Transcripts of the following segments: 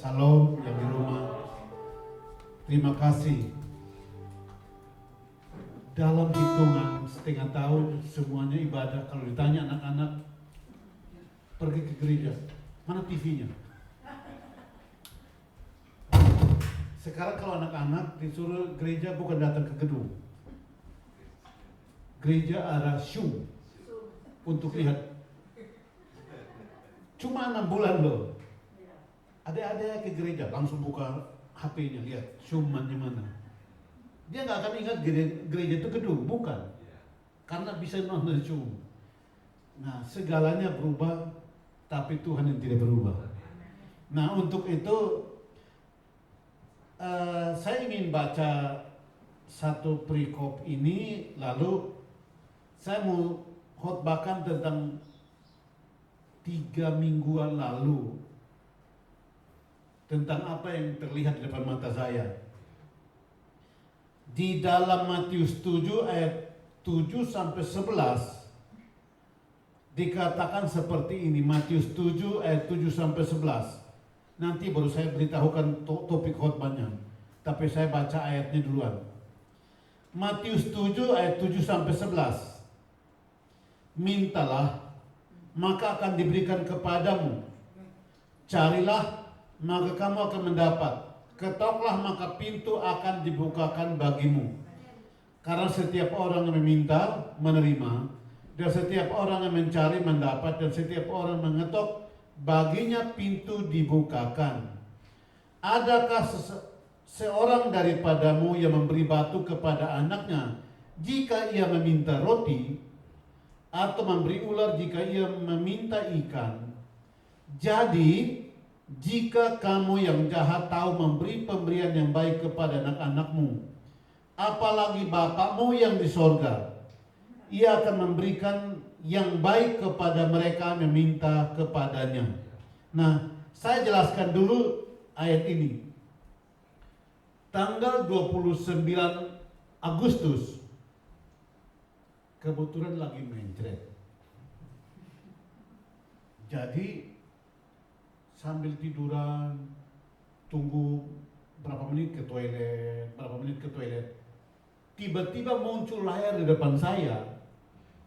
Salam yang di rumah. Terima kasih. Dalam hitungan setengah tahun semuanya ibadah. Kalau ditanya anak-anak pergi ke gereja, mana TV-nya? Sekarang kalau anak-anak disuruh gereja bukan datang ke gedung. Gereja ada show untuk lihat. Cuma 6 bulan loh. Ada ke gereja langsung buka HP-nya lihat syuman di mana. Dia nggak akan ingat gereja itu gedung, bukan. Karena bisa nonton syum. Nah, segalanya berubah, tapi Tuhan yang tidak berubah. Nah, untuk itu saya ingin baca satu perikop ini, lalu saya mau khotbahkan tentang 3 mingguan lalu tentang apa yang terlihat di depan mata saya. Di dalam Matius 7 ayat 7 sampai 11 dikatakan seperti ini. Matius 7 ayat 7 sampai 11. Nanti baru saya beritahukan topik khotbahnya. Tapi saya baca ayatnya duluan. Matius 7 ayat 7 sampai 11. Mintalah, maka akan diberikan kepadamu. Carilah, maka kamu akan mendapat. Ketoklah, maka pintu akan dibukakan bagimu. Karena setiap orang yang meminta, menerima. Dan setiap orang yang mencari, mendapat. Dan setiap orang mengetok, baginya pintu dibukakan. Adakah seorang daripadamu yang memberi batu kepada anaknya jika ia meminta roti, atau memberi ular jika ia meminta ikan? Jadi jika kamu yang jahat tahu memberi pemberian yang baik kepada anak-anakmu, apalagi Bapakmu yang di sorga, ia akan memberikan yang baik kepada mereka yang meminta kepadanya. Nah, saya jelaskan dulu ayat ini. Tanggal 29 Agustus, kebetulan lagi mencret. Jadi sambil tiduran, tunggu berapa menit ke toilet, tiba-tiba muncul layar di depan saya.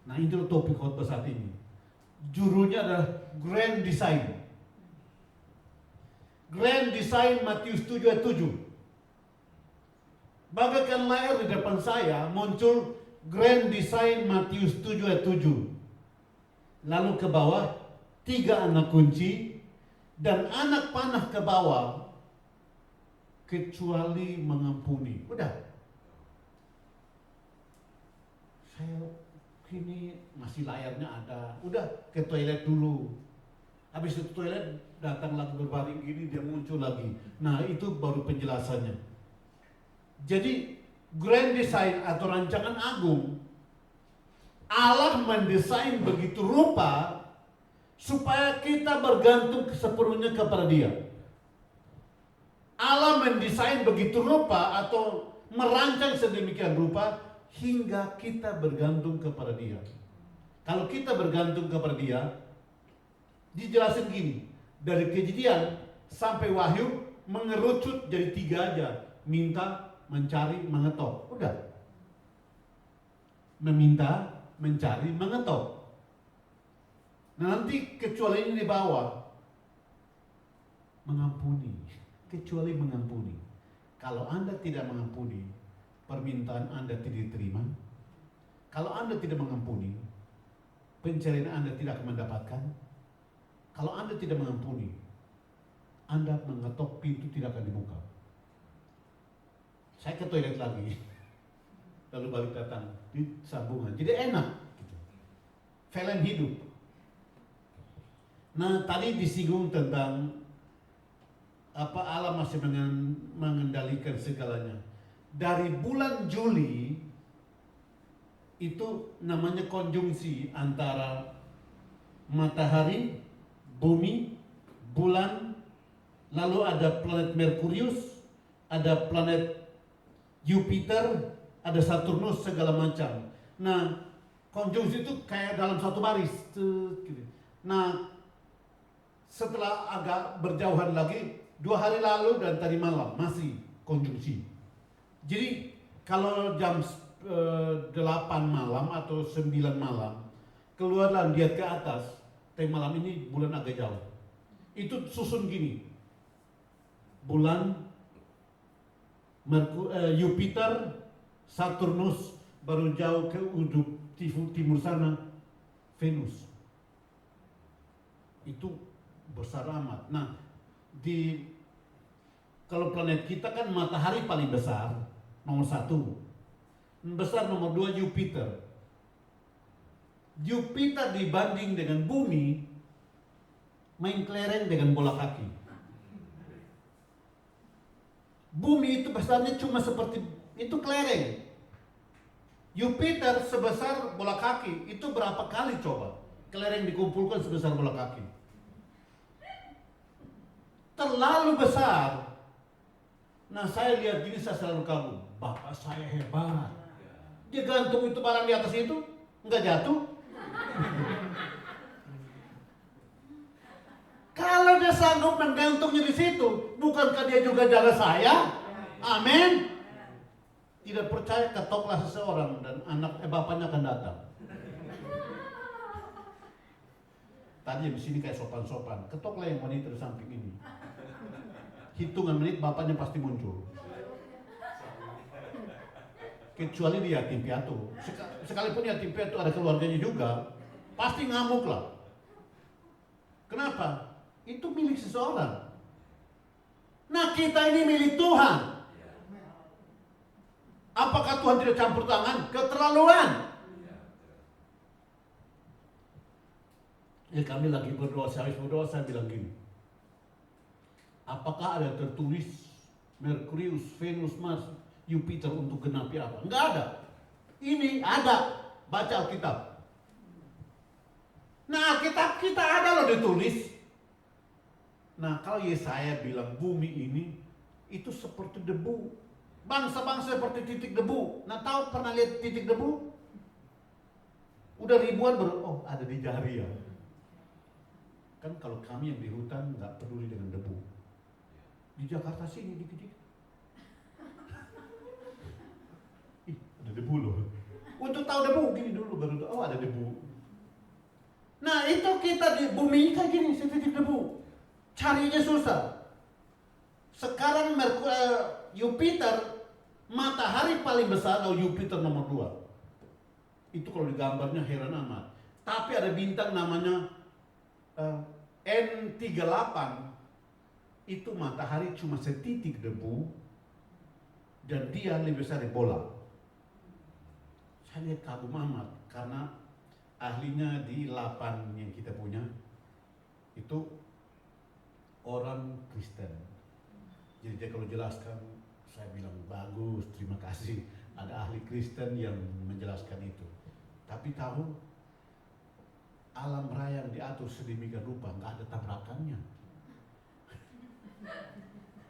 Nah, itu topik khotbah saat ini. Judulnya adalah Grand Design. Grand Design Matius 7 ayat 7. Bagaikan layar di depan saya muncul Grand Design Matius 7 ayat 7. Lalu ke bawah 3 anak kunci dan anak panah ke bawah, kecuali mengampuni. Udah. Saya ini masih layarnya ada. Udah ke toilet dulu. Habis itu toilet datang lagi berbaring gini, dia muncul lagi. Nah, itu baru penjelasannya. Jadi grand design atau rancangan agung, Allah mendesain begitu rupa supaya kita bergantung sepenuhnya kepada Dia. Allah mendesain begitu rupa atau merancang sedemikian rupa hingga kita bergantung kepada Dia. Kalau kita bergantung kepada Dia, dijelasin gini, dari Kejadian sampai Wahyu mengerucut jadi 3 aja. Minta, mencari, mengetok. Udah. Meminta, mencari, mengetok. Nah, nanti kecuali ini di bawah, mengampuni, kecuali mengampuni. Kalau Anda tidak mengampuni, permintaan Anda tidak diterima. Kalau Anda tidak mengampuni, pencarian Anda tidak akan mendapatkan. Kalau Anda tidak mengampuni, Anda mengetok, pintu tidak akan dibuka. Saya ke toilet lagi, lalu balik datang di sambungan. Jadi enak, gitu. Film hidup. Nah, tadi disinggung tentang apa Allah masih mengendalikan segalanya. Dari bulan Juli itu namanya konjungsi antara matahari, bumi, bulan, lalu ada planet Merkurius, ada planet Jupiter, ada Saturnus, segala macam. Nah, konjungsi itu kayak dalam satu baris. Nah, setelah agak berjauhan lagi, 2 hari lalu dan tadi malam masih konjungsi. Jadi kalau jam 8 malam atau 9 malam keluarlah lihat ke atas, tapi malam ini bulan agak jauh. Itu susun gini. Bulan, Jupiter, Saturnus, baru jauh ke ujung timur sana Venus. Itu besar amat. Nah, kalau planet kita kan matahari paling besar, nomor 1. Besar nomor 2 Jupiter. Jupiter dibanding dengan bumi main kelereng dengan bola kaki. Bumi itu besarnya cuma seperti itu kelereng. Jupiter sebesar bola kaki. Itu berapa kali coba kelereng dikumpulkan sebesar bola kaki? Terlalu besar. Nah, saya lihat gini, saya selalu kagum. Bapak saya hebat. Dia gantung itu barang di atas itu, nggak jatuh. Kalau dia sanggup menggantungnya di situ, bukankah dia juga jaga saya? Amin. Tidak percaya, ketoklah seseorang dan bapaknya akan datang. Tadi di sini kayak sopan-sopan, ketoklah yang wanita di samping ini. Hitungan menit bapaknya pasti muncul. Kecuali dia yatim piatu. Sekalipun yatim piatu ada keluarganya juga, pasti ngamuk lah. Kenapa? Itu milik seseorang. Nah, kita ini milik Tuhan. Apakah Tuhan tidak campur tangan? Keterlaluan. Ya, kami lagi berdoa, saya habis berdoa, saya bilang gini. Apakah ada tertulis Merkurius, Venus, Mars, Jupiter untuk genapi apa? Enggak ada. Ini ada. Baca Alkitab. Nah, Alkitab kita ada loh ditulis. Nah, kalau Yesaya bilang bumi ini itu seperti debu. Bangsa-bangsa seperti titik debu. Nah, tahu pernah lihat titik debu? Udah ribuan ada di jari ya. Kan kalau kami yang di hutan nggak peduli dengan debu. Di Jakarta sini dikit-dikit. Ih, ada debu loh. Untuk tahu debu gini dulu baru tahu ada debu. Nah, itu kita di bumi kayak gini, setitik debu. Carinya susah. Sekarang Jupiter, matahari paling besar, Jupiter nomor 2. Itu kalau digambarnya heran amat. Tapi ada bintang namanya N38. Itu matahari cuma setitik debu dan dia lebih besar dari bola. Saya lihat kagum amat karena ahlinya di 8 yang kita punya itu orang Kristen. Jadi dia kalau jelaskan, saya bilang bagus, terima kasih. Ada ahli Kristen yang menjelaskan itu. Tapi tahu alam raya yang diatur sedemikian rupa, nggak ada tabrakannya.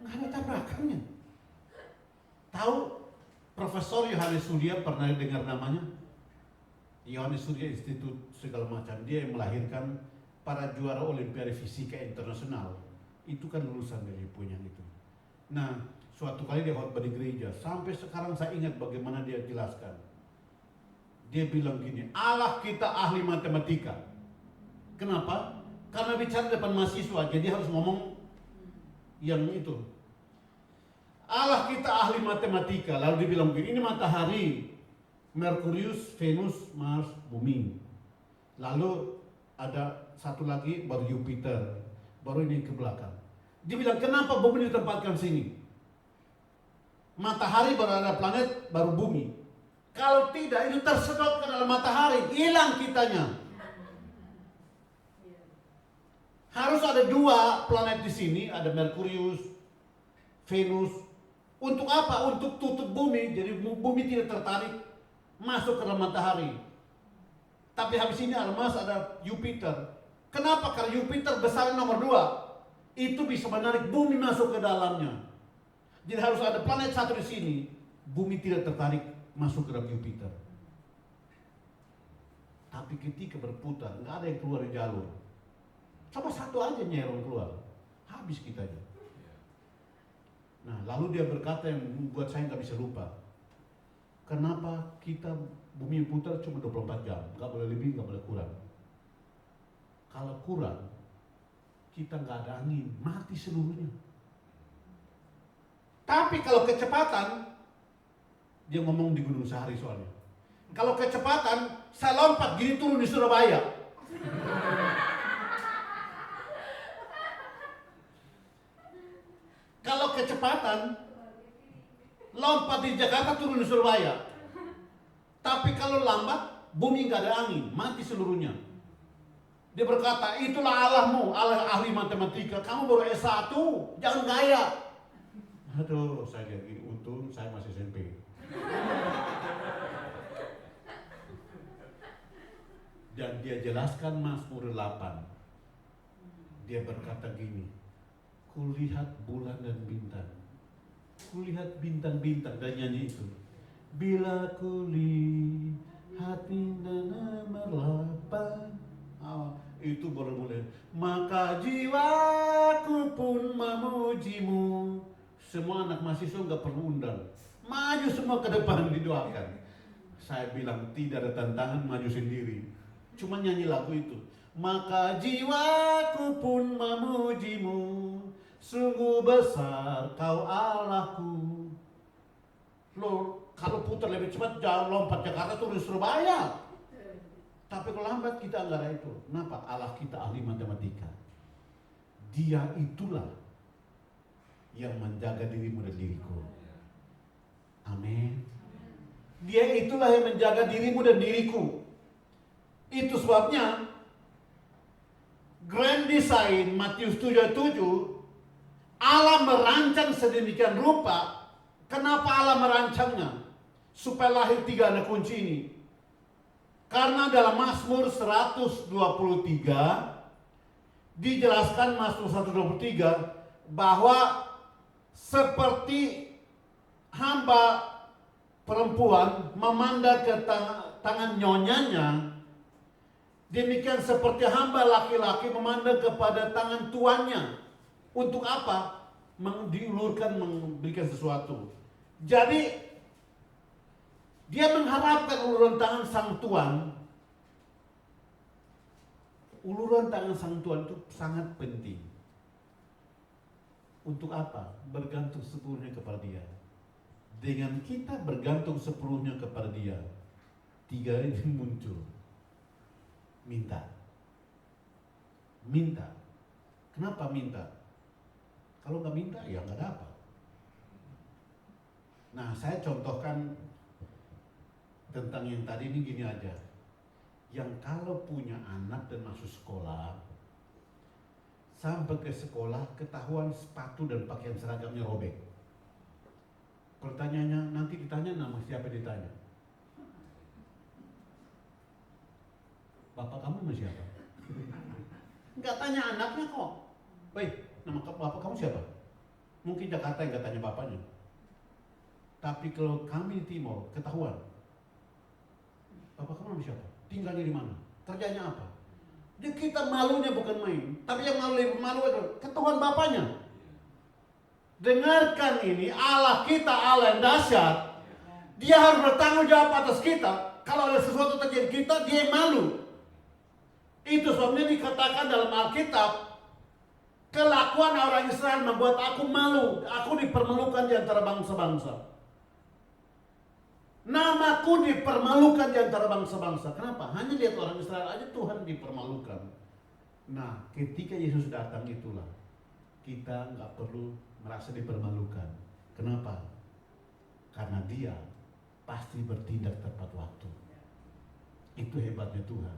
Nggak ada tabrakannya. Tahu Profesor Yohanes Surya, pernah dengar namanya? Yohanes Surya Institut segala macam. Dia yang melahirkan para juara Olimpiade Fisika Internasional. Itu kan lulusan dari punya itu. Nah, suatu kali dia khotbah di gereja. Sampai sekarang saya ingat bagaimana dia jelaskan. Dia bilang gini, Allah kita ahli matematika. Kenapa? Karena bicara depan mahasiswa, jadi harus ngomong yang itu. Allah kita ahli matematika. Lalu dibilang begini, ini matahari, Merkurius, Venus, Mars, bumi. Lalu ada satu lagi baru Jupiter, baru ini ke belakang. Dia bilang kenapa bumi ditempatkan sini? Matahari baru ada planet, baru bumi. Kalau tidak, itu tersedot ke dalam matahari, hilang kitanya. Harus ada 2 planet di sini, ada Merkurius, Venus. Untuk apa? Untuk tutup bumi, jadi bumi tidak tertarik masuk ke dalam matahari. Tapi habis ini ada Jupiter. Kenapa? Karena Jupiter besar nomor 2. Itu bisa menarik bumi masuk ke dalamnya. Jadi harus ada planet satu di sini. Bumi tidak tertarik masuk ke dalam Jupiter. Tapi ketika berputar, nggak ada yang keluar dari jalur. Coba satu aja nyerong keluar, habis kitanya. Nah, lalu dia berkata yang membuat saya nggak bisa lupa. Kenapa kita bumi putar cuma 24 jam, nggak boleh lebih, nggak boleh kurang. Kalau kurang, kita nggak ada angin, mati seluruhnya. Tapi kalau kecepatan, dia ngomong di Gunung Sahari soalnya. Kalau kecepatan, saya lompat gini turun di Surabaya. Kalau kecepatan, lompat di Jakarta turun di Surabaya. Tapi kalau lambat, bumi nggak ada angin, mati seluruhnya. Dia berkata, itulah Allahmu, Allah ahli matematika. Kamu baru S1, jangan gaya. Aduh, saya lihat gini, untung saya masih SMP. Dan dia jelaskan Mazmur 8. Dia berkata gini, kulihat bulan dan bintang. Kulihat bintang-bintang, dan nyanyi itu. Bila kulihat bintang nomor 8. Itu baru mulai. Maka jiwaku pun memujimu. Semua anak mahasiswa nggak perlu undang. Maju semua ke depan didoakan. Saya bilang tidak ada tantangan, maju sendiri. Cuma nyanyi lagu itu. Maka jiwaku pun memujimu. Sungguh besar kau Allahku. Loh, kalau putar lebih cepat jangan lompat Jakarta turun Surabaya. Tapi kalau lambat kita enggak ada itu. Kenapa? Allah kita ahli matematika. Dia itulah yang menjaga dirimu dan diriku. Amin. Dia itulah yang menjaga dirimu dan diriku. Itu sebabnya grand design Matius 7:7, Allah merancang sedemikian rupa. Kenapa Allah merancangnya? Supaya lahir 3 anak kunci ini. Karena dalam Mazmur 123 dijelaskan, Mazmur 123, bahwa seperti hamba perempuan memandang ke tangan nyonyanya, demikian seperti hamba laki-laki memandang kepada tangan tuannya. Untuk apa? Diulurkan, memberikan sesuatu. Jadi dia mengharapkan uluran tangan sang tuan. Uluran tangan sang tuan itu sangat penting. Untuk apa? Bergantung sepenuhnya kepada dia. Dengan kita bergantung sepenuhnya kepada dia, 3 ini muncul. Minta. Minta. Kenapa minta? Kalau nggak minta, ya nggak dapat. Nah, saya contohkan tentang yang tadi ini gini aja. Yang kalau punya anak dan masuk sekolah, sampai ke sekolah ketahuan sepatu dan pakaian seragamnya robek. Pertanyaannya, nanti ditanya nama siapa ditanya? Bapak kamu nama siapa? Enggak tanya anaknya kok. Baik, nama bapak kamu siapa? Mungkin Jakarta yang enggak tanya bapaknya. Tapi kalau kami di Timur ketahuan. Bapak kamu nama siapa? Tinggalnya di mana? Kerjanya apa? Jadi kita malunya bukan main. Tapi yang lebih malu adalah ketahuan bapaknya. Dengarkan ini, Allah kita Allah yang dahsyat. Dia harus bertanggung jawab atas kita. Kalau ada sesuatu terjadi kita, dia malu. Itu sebabnya dikatakan dalam Alkitab, kelakuan orang Israel membuat aku malu. Aku dipermalukan di antara bangsa-bangsa. Namaku dipermalukan di antara bangsa-bangsa. Kenapa? Hanya lihat orang Israel aja Tuhan dipermalukan. Nah, ketika Yesus datang itulah kita nggak perlu merasa dipermalukan. Kenapa? Karena dia pasti bertindak tepat waktu. Itu hebatnya Tuhan.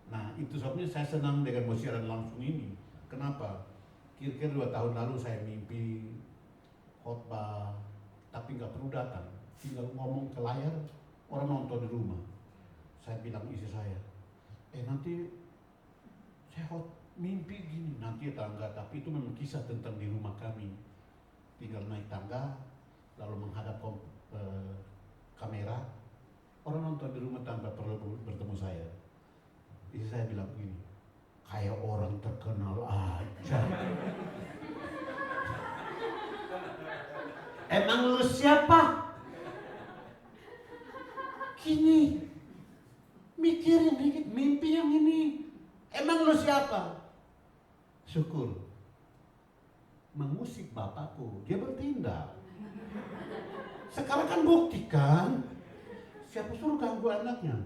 Nah, itu sebabnya saya senang dengan mau siaran langsung ini. Kenapa? Kira-kira 2 tahun lalu saya mimpi khotbah, tapi nggak perlu datang. Tinggal ngomong ke layar, orang nonton di rumah. Saya bilang istri saya, nanti saya mimpi gini, nanti tangga, tapi itu memang kisah tentang di rumah kami. Tinggal naik tangga, lalu menghadap kamera, orang nonton di rumah tanpa perlu bertemu saya. Istri saya bilang begini, kayak orang terkenal aja. Emang lu siapa? Gini, mikirin dikit, mimpi yang ini. Emang lu siapa? Syukur. Mengusik bapakku, dia bertindak. Sekarang kan buktikan, siapa suruh ganggu anaknya?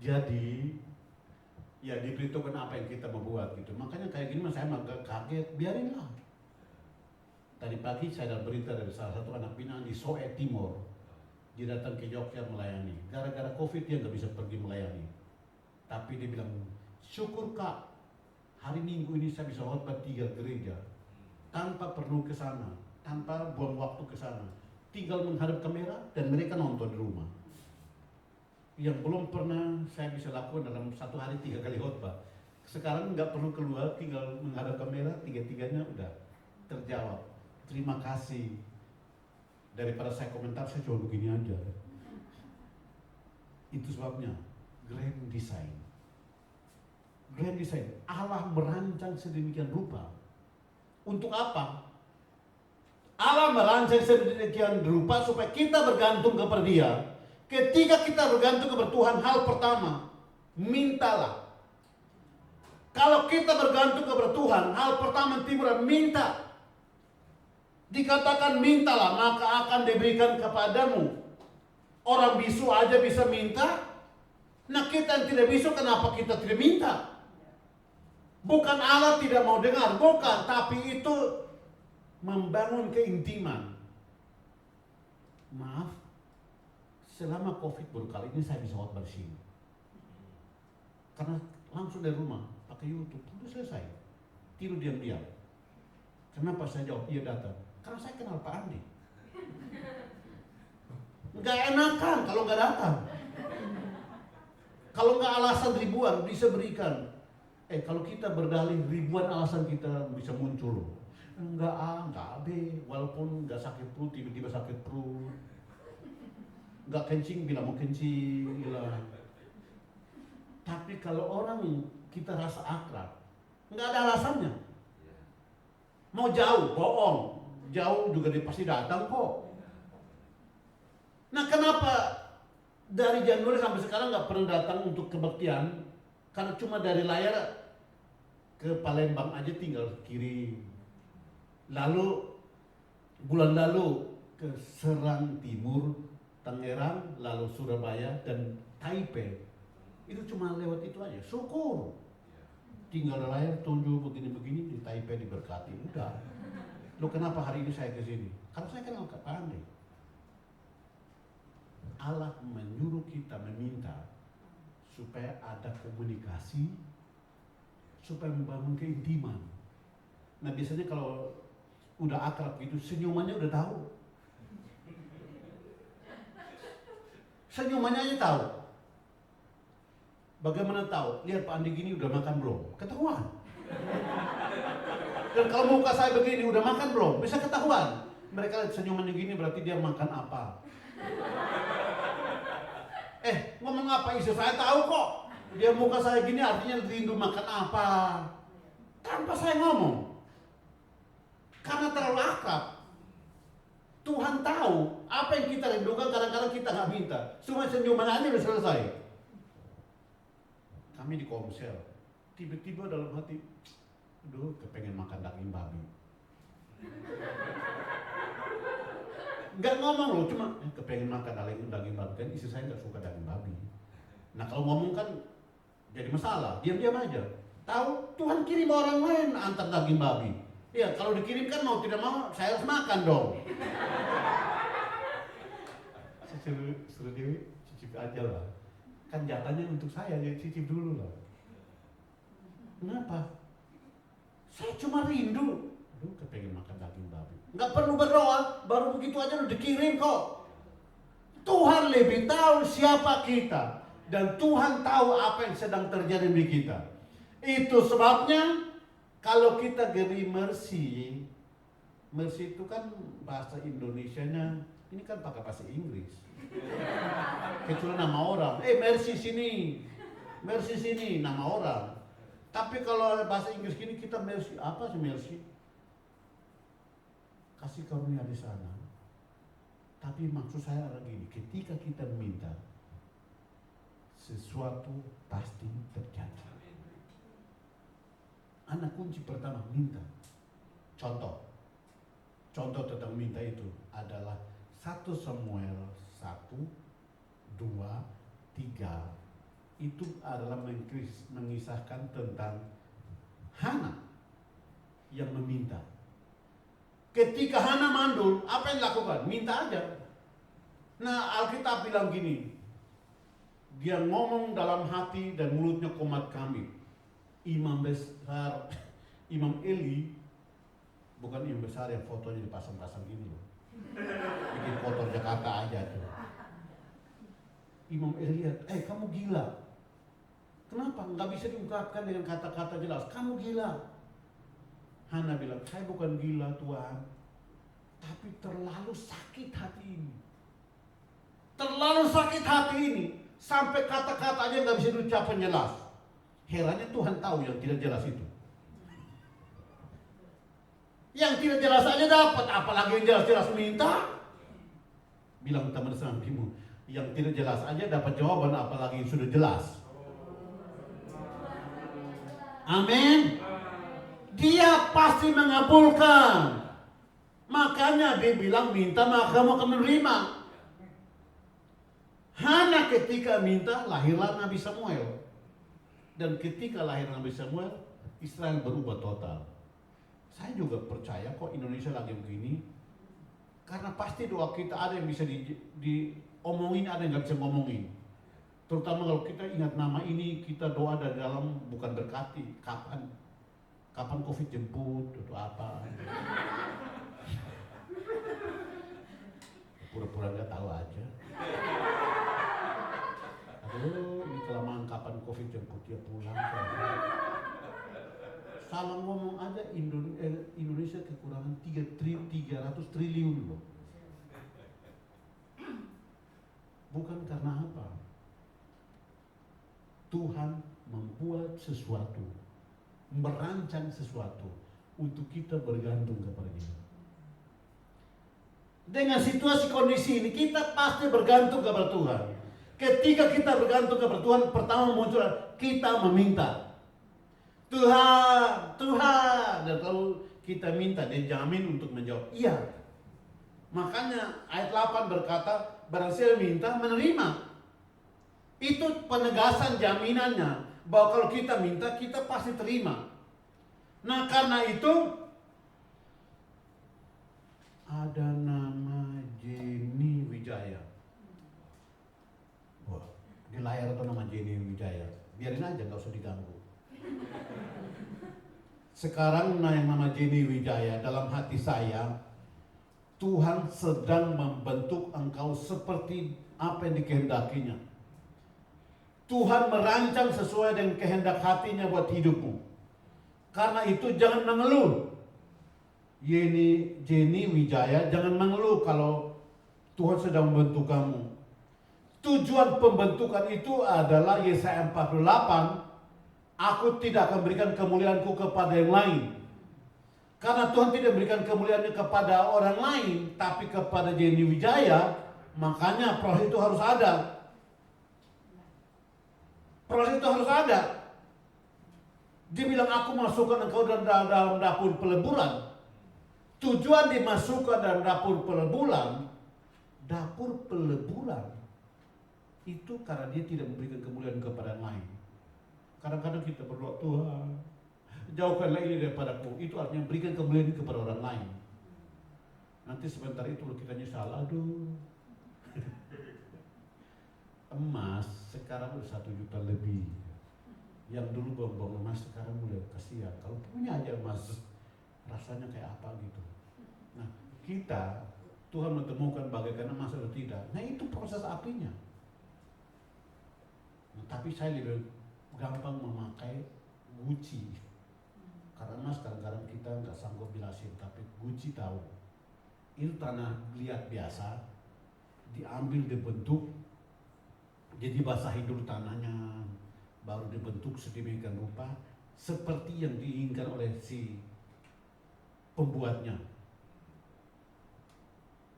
Jadi, ya diberitahukan apa yang kita mau buat gitu. Makanya kayak gini saya agak kaget, biarinlah. Tadi pagi saya dapat berita dari salah satu anak binaan di Soe Timur. Dia datang ke Jogja melayani. Gara-gara COVID dia nggak bisa pergi melayani. Tapi dia bilang, syukur Kak, hari Minggu ini saya bisa khotbah 3 gereja tanpa perlu ke sana, tanpa buang waktu ke sana. Tinggal menghadap kamera dan mereka nonton di rumah. Yang belum pernah saya bisa lakukan dalam satu hari 3 kali khotbah. Sekarang nggak perlu keluar, tinggal menghadap kamera, 3-3-nya udah terjawab. Terima kasih. Daripada saya komentar, saya cuma begini aja. Itu sebabnya grand design. Grand design. Allah merancang sedemikian rupa. Untuk apa? Allah merancang sedemikian rupa supaya kita bergantung kepada Dia. Ketika kita bergantung kepada Tuhan, hal pertama, mintalah. Kalau kita bergantung kepada Tuhan, hal pertama yang timbul, minta. Dikatakan mintalah, maka akan diberikan kepadamu. Orang bisu aja bisa minta. Nah kita yang tidak bisu, kenapa kita tidak minta? Bukan Allah tidak mau dengar, bukan. Tapi itu membangun keintiman. Maaf, selama COVID baru kali ini saya bisa khotbah di sini. Karena langsung dari rumah, pakai YouTube, udah selesai. Tidur diam-diam. Kenapa saya jawab, iya datang? Karena saya kenal Pak Andi. Nggak enakan kalau nggak datang. Kalau nggak alasan ribuan bisa berikan. Kalau kita berdalih ribuan alasan kita bisa muncul. Enggak A, enggak B, walaupun enggak sakit perut, tiba-tiba sakit perut. Enggak kencing, bilang mau kencing, bilang. Tapi kalau orang kita rasa akrab, enggak ada alasannya. Mau jauh, bohong. Jauh juga dia pasti datang kok. Nah kenapa dari Januari sampai sekarang nggak pernah datang untuk kebaktian? Karena cuma dari layar ke Palembang aja tinggal kirim. Lalu bulan lalu ke Serang Timur, Tangerang, lalu Surabaya dan Taipei. Itu cuma lewat itu aja. Syukur. Tinggal layar tunjuk begini-begini di Taipei diberkati. Udah. Loh kenapa hari ini saya ke sini? Karena saya kenal Pak Andi. Allah menyuruh kita meminta supaya ada komunikasi, supaya membangun keintiman. Nah biasanya kalau udah akrab gitu, senyumannya udah tahu. Senyumannya aja tahu. Bagaimana tahu? Lihat Pak Andi gini udah makan belum? Ketahuan. Dan kalau muka saya begini udah makan belum? Bisa ketahuan. Mereka lihat senyumannya gini berarti dia makan apa? Ngomong apa istri saya tahu kok. Dia muka saya gini artinya rindu makan apa? Tanpa saya ngomong. Karena terlalu akrab. Tuhan tahu apa yang kita rindukan, kadang-kadang kita nggak minta. Cuma senyuman aja udah selesai. Kami di Komsel, tiba-tiba dalam hati, aduh kepengen makan daging babi. Nggak ngomong loh, cuma kepengen makan daging babi. Kan istri saya nggak suka daging babi. Nah kalau ngomong kan jadi masalah, diam-diam aja. Tahu Tuhan kirim orang lain antar daging babi. Ya kalau dikirim kan mau tidak mau saya harus makan dong. Saya suruh Dewi cicip aja lah. Kan jatahnya untuk saya, jadi cicip dulu lah. Kenapa? Saya cuma rindu. Aduh kepengen makan daging babi. Nggak perlu berdoa, baru begitu aja udah dikirim kok. Tuhan lebih tahu siapa kita. Dan Tuhan tahu apa yang sedang terjadi di kita. Itu sebabnya kalau kita geri mercy itu kan bahasa Indonesianya, ini kan pakai bahasa Inggris. Kecuali nama orang, mercy sini, nama orang. Tapi kalau bahasa Inggris gini kita mercy, apa sih mercy? kasih karunia di sana. Tapi maksud saya adalah gini, ketika kita minta, sesuatu pasti terjadi. Anak kunci pertama, minta. Contoh tentang minta itu adalah 1 Samuel 1, 2, 3. Itu adalah mengisahkan tentang Hana yang meminta. Ketika Hana mandul, apa yang dilakukan? Minta aja. Nah, Alkitab bilang gini, dia ngomong dalam hati dan mulutnya komat kambing. Imam besar, Imam Eli, bukan imam besar yang fotonya dipasang-pasang gini loh. Bikin kotor Jakarta aja tuh. Imam Eli lihat, kamu gila. Kenapa? Nggak bisa diungkapkan dengan kata-kata jelas. Kamu gila. Hana bilang, saya bukan gila Tuhan, tapi terlalu sakit hati ini. Terlalu sakit hati ini, sampai kata-katanya nggak bisa diucapkan jelas. Herannya Tuhan tahu yang tidak jelas itu. Yang tidak jelas aja dapat, apalagi yang jelas-jelas minta. Bilang teman sampingmu, yang tidak jelas aja dapat jawaban, apalagi yang sudah jelas. Amin. Dia pasti mengabulkan. Makanya dia bilang minta maka kamu akan menerima. Hana ketika minta lahirlah Nabi Samuel. Dan ketika lahir Nabi Samuel, Israel berubah total. Saya juga percaya kok Indonesia lagi begini. Karena pasti doa kita ada yang bisa diomongin, ada yang gak bisa ngomongin. Terutama kalau kita ingat nama ini, kita doa dari dalam bukan berkati. Kapan Covid jemput atau apa? Pura-pura nggak tahu aja. Aduh, ini kelamaan kapan Covid jemput dia pulang. Salah ngomong aja Indonesia kekurangan 300 triliun loh. Bukan karena apa? Tuhan membuat sesuatu, merancang sesuatu untuk kita bergantung kepada Dia. Dengan situasi kondisi ini kita pasti bergantung kepada Tuhan. Ketika kita bergantung kepada Tuhan, pertama muncul kita meminta. Tuhan, dan kalau kita minta, Dia jamin untuk menjawab iya. Makanya ayat 8 berkata, barang siapa minta, menerima. Itu penegasan jaminannya bahwa kalau kita minta, kita pasti terima. Nah, karena itu ada nama Jenny Wijaya. Wah, di layar itu nama Jenny Wijaya. Biarin aja, gak usah diganggu. Sekarang yang nama Jenny Wijaya dalam hati saya, Tuhan sedang membentuk engkau seperti apa yang dikehendakinya. Tuhan merancang sesuai dengan kehendak hatinya buat hidupmu. Karena itu jangan mengeluh. Jenny Wijaya, jangan mengeluh kalau Tuhan sedang membentuk kamu. Tujuan pembentukan itu adalah Yesaya 48, aku tidak akan berikan kemuliaanku kepada yang lain. Karena Tuhan tidak berikan kemuliaannya kepada orang lain, tapi kepada Jenny Wijaya, makanya proses itu harus ada. Proses itu harus ada. Dia bilang aku masukkan engkau dalam dapur peleburan. Tujuan dimasukkan dalam dapur peleburan itu karena dia tidak memberikan kemuliaan kepada yang lain. Kadang-kadang kita berdoa, Tuhan jauhkanlah ini daripadaku. Itu artinya berikan kemuliaan kepada orang lain. Nanti sebentar itu kita nyesal, aduh. Emas sekarang udah 1 juta lebih. Yang dulu bong-bong emas sekarang udah kasihan. Kalau punya aja emas rasanya kayak apa gitu. Nah, kita Tuhan menemukan bagaikan emas atau tidak. Nah, itu proses apinya. Nah, tapi saya lebih gampang memakai Gucci. Karena emas kadang-kadang kita nggak sanggup bilasin, tapi Gucci tahu. Itu tanah liat biasa, diambil dibentuk, jadi basahin dulu tanahnya, baru dibentuk sedemikian rupa seperti yang diinginkan oleh si pembuatnya.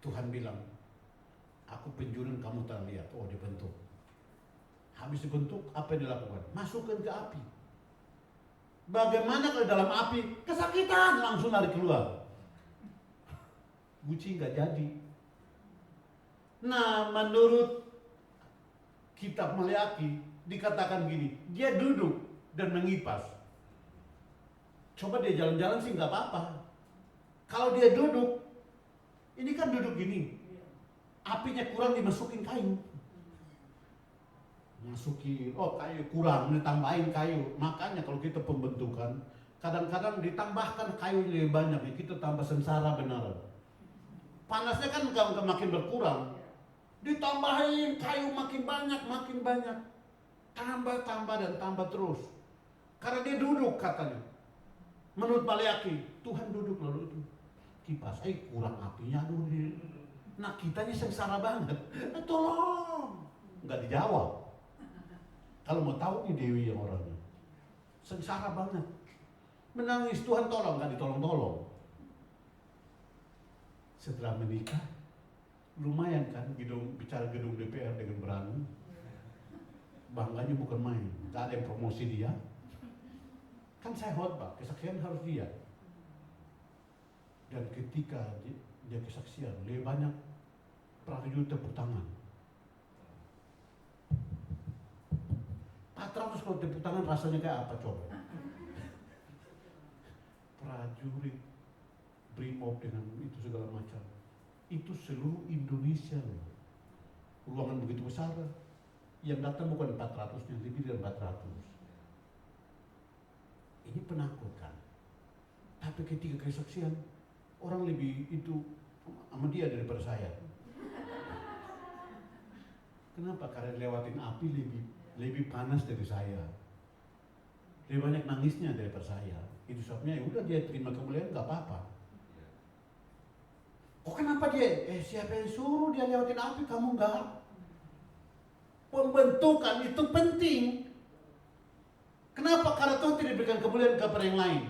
Tuhan bilang, aku penjuru kamu tak lihat. Oh, dibentuk. Habis dibentuk, apa yang dilakukan? Masukkan ke api. Bagaimana kalau dalam api? Kesakitan, langsung lari keluar. Guci nggak jadi. Nah, menurut kitab Maleakhi dikatakan gini, dia duduk dan mengipas. Coba dia jalan-jalan sih nggak apa-apa. Kalau dia duduk, ini kan duduk gini, apinya kurang dimasukin kayu. Masukin, oh kayu kurang, ditambahin kayu. Makanya kalau kita pembentukan, kadang-kadang ditambahkan kayu lebih banyak, ya kita tambah sengsara benar. Panasnya kan nggak makin berkurang, ditambahin kayu makin banyak, tambah dan tambah terus. Karena dia duduk katanya. Menurut Maleakhi, Tuhan duduk lalu itu kipas, kurang apinya aduh. Nah kitanya sengsara banget, tolong, nggak dijawab. Kalau mau tahu nih Dewi yang orangnya sengsara banget, menangis, Tuhan tolong, nggak ditolong-tolong. Setelah menikah, lumayan kan bicara gedung DPR dengan berani, bangganya bukan main, nggak ada yang promosi dia. Kan saya khotbah, kesaksian harus dia. Dan ketika dia kesaksian, lebih banyak prajurit tepuk tangan. 400 kalau tepuk tangan rasanya kayak apa coba? Prajurit, brimob dengan itu segala macam. Itu seluruh Indonesia loh. Ruangan begitu besar. Yang datang bukan 400, yang lebih dari 400. Ini penakutkan. Tapi ketika kesaksian, orang lebih itu sama dia daripada saya. Kenapa? Karena lewatin api lebih panas dari saya. Lebih banyak nangisnya daripada saya. Itu sebabnya ya udah dia terima kemuliaan nggak apa-apa. Kok kenapa dia? Siapa yang suruh dia lewatin api? Kamu enggak. Pembentukan itu penting. Kenapa? Karena Tuhan tidak berikan kemuliaan kepada yang lain.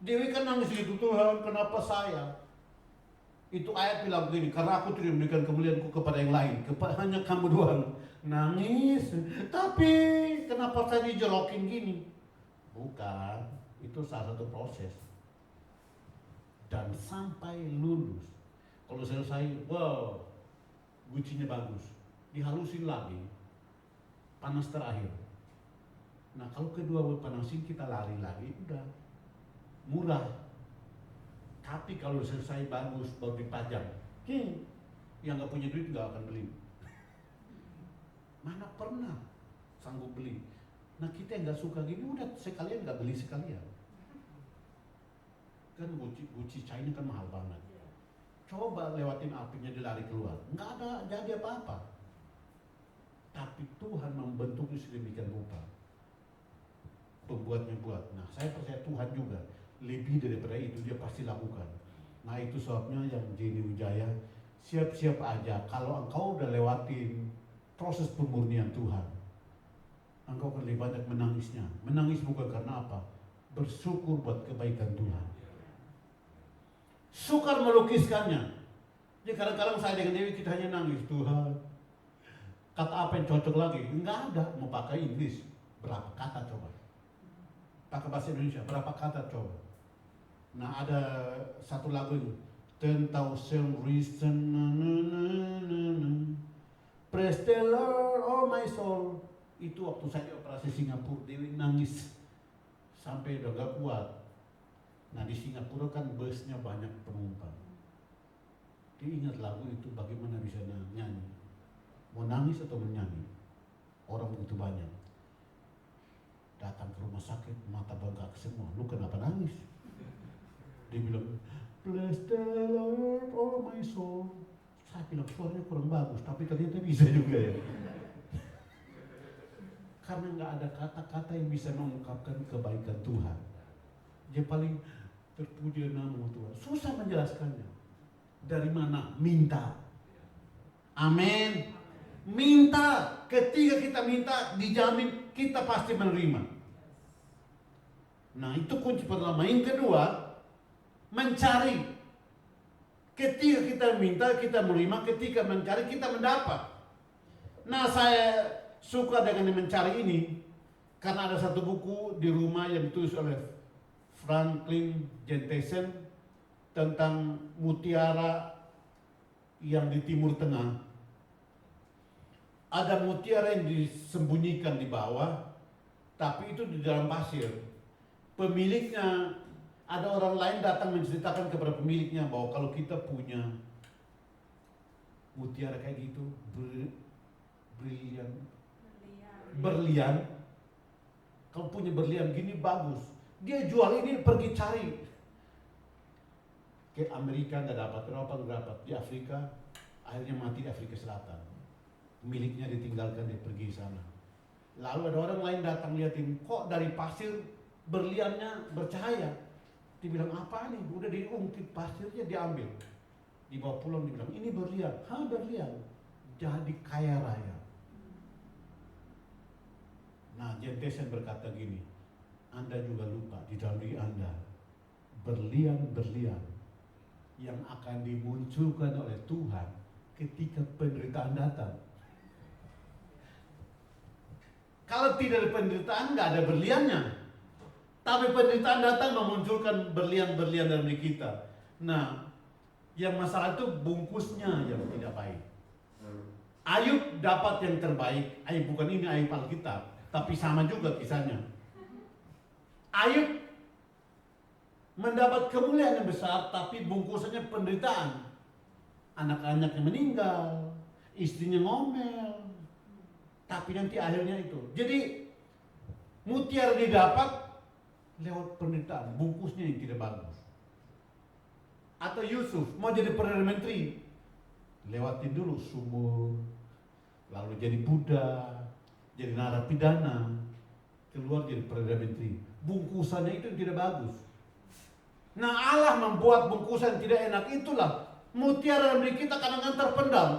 Dewi kan nangis gitu, Tuhan kenapa saya? Itu ayat bilang begini, karena aku tidak memberikan kemuliaanku kepada yang lain, hanya kamu doang. Nangis, tapi kenapa saya dijolokin gini? Bukan, itu salah satu proses. Dan sampai lulus, kalau selesai, wow, gucinya bagus, dihalusin lagi, panas terakhir. Nah kalau kedua panasin kita lari lagi, udah murah. Tapi kalau selesai bagus baru dipajang, yang nggak punya duit nggak akan beli. Mana pernah sanggup beli? Nah kita yang nggak suka gini udah sekalian nggak beli sekalian. Kan Gucci China kan mahal banget. Coba lewatin apinya dia lari keluar, nggak ada jadi apa-apa. Tapi Tuhan membentuknya sedemikian rupa. Pembuatnya buat. Nah saya percaya Tuhan juga lebih daripada itu dia pasti lakukan. Nah itu sebabnya yang Jenny Wijaya siap-siap aja kalau engkau udah lewatin proses pemurnian Tuhan, engkau akan lebih banyak menangisnya. Menangis bukan karena apa? Bersyukur buat kebaikan Tuhan. Sukar melukiskannya. Jadi kadang-kadang saya dengan Dewi kita hanya nangis, Tuhan kata apa yang cocok lagi? Enggak ada. Mau pakai Inggris berapa kata coba? Pakai bahasa Indonesia berapa kata coba? Nah ada satu lagu ini 10,000 reason praise the Lord oh my soul. Itu waktu saya operasi Singapura, Dewi nangis sampai udah gak kuat. Nah di Singapura kan busnya banyak penumpang. Dia ingat lagu itu bagaimana bisa nyanyi. Mau nangis atau menyanyi? Orang begitu banyak. Datang ke rumah sakit, mata bengkak semua. Lu kenapa nangis? Dia bilang, bless the Lord, oh my soul. Saya bilang suaranya kurang bagus, tapi ternyata bisa juga ya. Karena nggak ada kata-kata yang bisa mengungkapkan kebaikan Tuhan. Dia paling terpuji nama Tuhan. Susah menjelaskannya. Dari mana? Minta. Amin. Minta. Ketika kita minta, dijamin kita pasti menerima. Nah itu kunci pertama. Yang kedua, mencari. Ketika kita minta, kita menerima. Ketika mencari, kita mendapat. Nah, saya suka dengan mencari ini karena ada satu buku di rumah yang ditulis oleh Franklin Jensen tentang mutiara yang di Timur Tengah. Ada mutiara yang disembunyikan di bawah, tapi itu di dalam pasir. Pemiliknya, ada orang lain datang menceritakan kepada pemiliknya bahwa kalau kita punya mutiara kayak gitu, berlian, kalau punya berlian gini bagus, dia jual ini, pergi cari ke Amerika nggak dapat, Eropa nggak dapat, di Afrika akhirnya mati di Afrika Selatan. Miliknya ditinggalkan, dia pergi sana. Lalu ada orang lain datang liatin, kok dari pasir berliannya bercahaya. Dia bilang, apa nih? Udah diungkit pasirnya, diambil, dibawa pulang, dibilang ini berlian. Berlian. Jadi kaya raya. Nah, Jensen berkata gini, Anda juga lupa di dalam diri Anda berlian-berlian yang akan dimunculkan oleh Tuhan ketika penderitaan datang. Kalau tidak ada penderitaan, nggak ada berliannya. Tapi penderitaan datang memunculkan berlian-berlian dalam diri kita. Nah, yang masalah itu bungkusnya yang tidak baik. Ayub dapat yang terbaik. Ayub bukan ini Ayub Alkitab, tapi sama juga kisahnya. Ayub mendapat kemuliaan yang besar, tapi bungkusannya penderitaan. Anak-anaknya meninggal, istrinya ngomel, tapi nanti akhirnya itu. Jadi mutiara didapat lewat penderitaan, bungkusnya yang tidak bagus. Atau Yusuf mau jadi Perdana Menteri, lewatin dulu sumur, lalu jadi budak, jadi narapidana, keluar jadi Perdana Menteri. Bungkusannya itu yang tidak bagus. Nah, Allah membuat bungkusan tidak enak, itulah mutiara dalam diri kita kadang-kadang terpendam.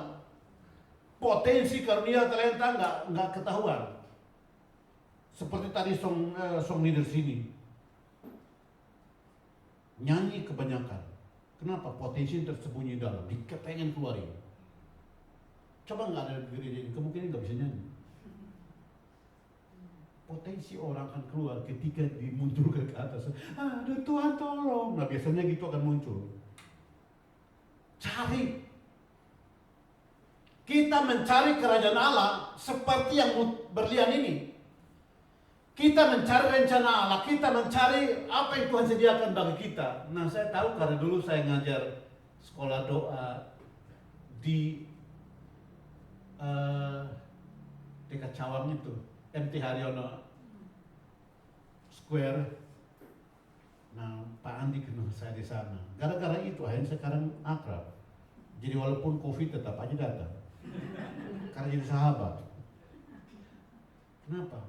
Potensi karunia talenta nggak ketahuan. Seperti tadi song leader sini, nyanyi kebanyakan. Kenapa? Potensi tersembunyi dalam, pengen keluarin. Coba nggak ada gereja ini, kemungkinan nggak bisa nyanyi. Potensi orang akan keluar ketika dimunculkan ke atas. Aduh Tuhan tolong. Nah, biasanya gitu akan muncul. Cari. Kita mencari kerajaan Allah seperti yang berlian ini. Kita mencari rencana Allah, kita mencari apa yang Tuhan sediakan bagi kita. Nah, saya tahu karena dulu saya ngajar sekolah doa di dekat Cawang itu, MT Haryono Square. Nah, Pak Andi kenal saya di sana. Gara-gara itu akhirnya sekarang akrab. Jadi walaupun COVID tetap aja datang. Karena jadi sahabat. Kenapa?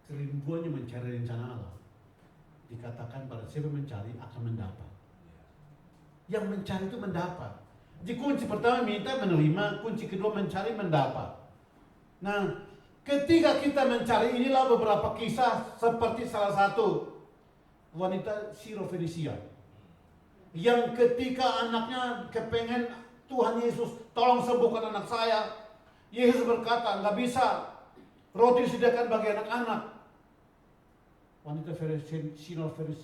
Kerinduannya mencari rencana Allah. Dikatakan pada siapa mencari akan mendapat. Yang mencari itu mendapat. Jadi kunci pertama minta menerima, kunci kedua mencari mendapat. Nah, ketika kita mencari, inilah beberapa kisah seperti salah satu wanita Sirofenisia yang ketika anaknya kepengen, Tuhan Yesus tolong sembuhkan anak saya. Yesus berkata, nggak bisa, roti disediakan bagi anak-anak. Wanita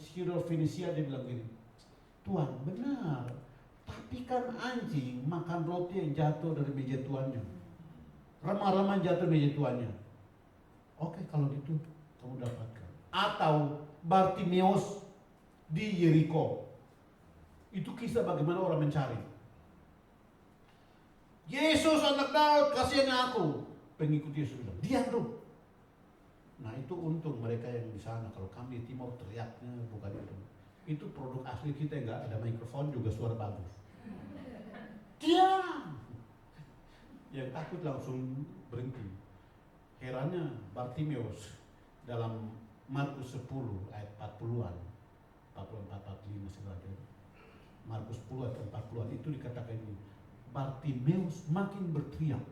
Sirofenisia dia bilang gini, Tuhan benar, tapi kan anjing makan roti yang jatuh dari meja tuannya, remah-remah jatuh dari meja tuannya. Oke, kalau gitu kamu dapatkan. Atau Bartimeus di Yeriko, itu kisah bagaimana orang mencari. Yesus anak Daud, kasihani aku. Pengikut Yesus bilang, diam dulu. Nah, itu untung mereka yang di sana. Kalau kami di timur teriaknya bukan itu. Itu produk asli kita, nggak ada mikrofon juga suara bagus. Diam. Yang takut langsung berhenti. Herannya Bartimeus dalam Markus 10 ayat 40-an, 44-45 sebenarnya. Markus 10 ayat 40-an itu dikatakan ini. Bartimeus makin berteriak.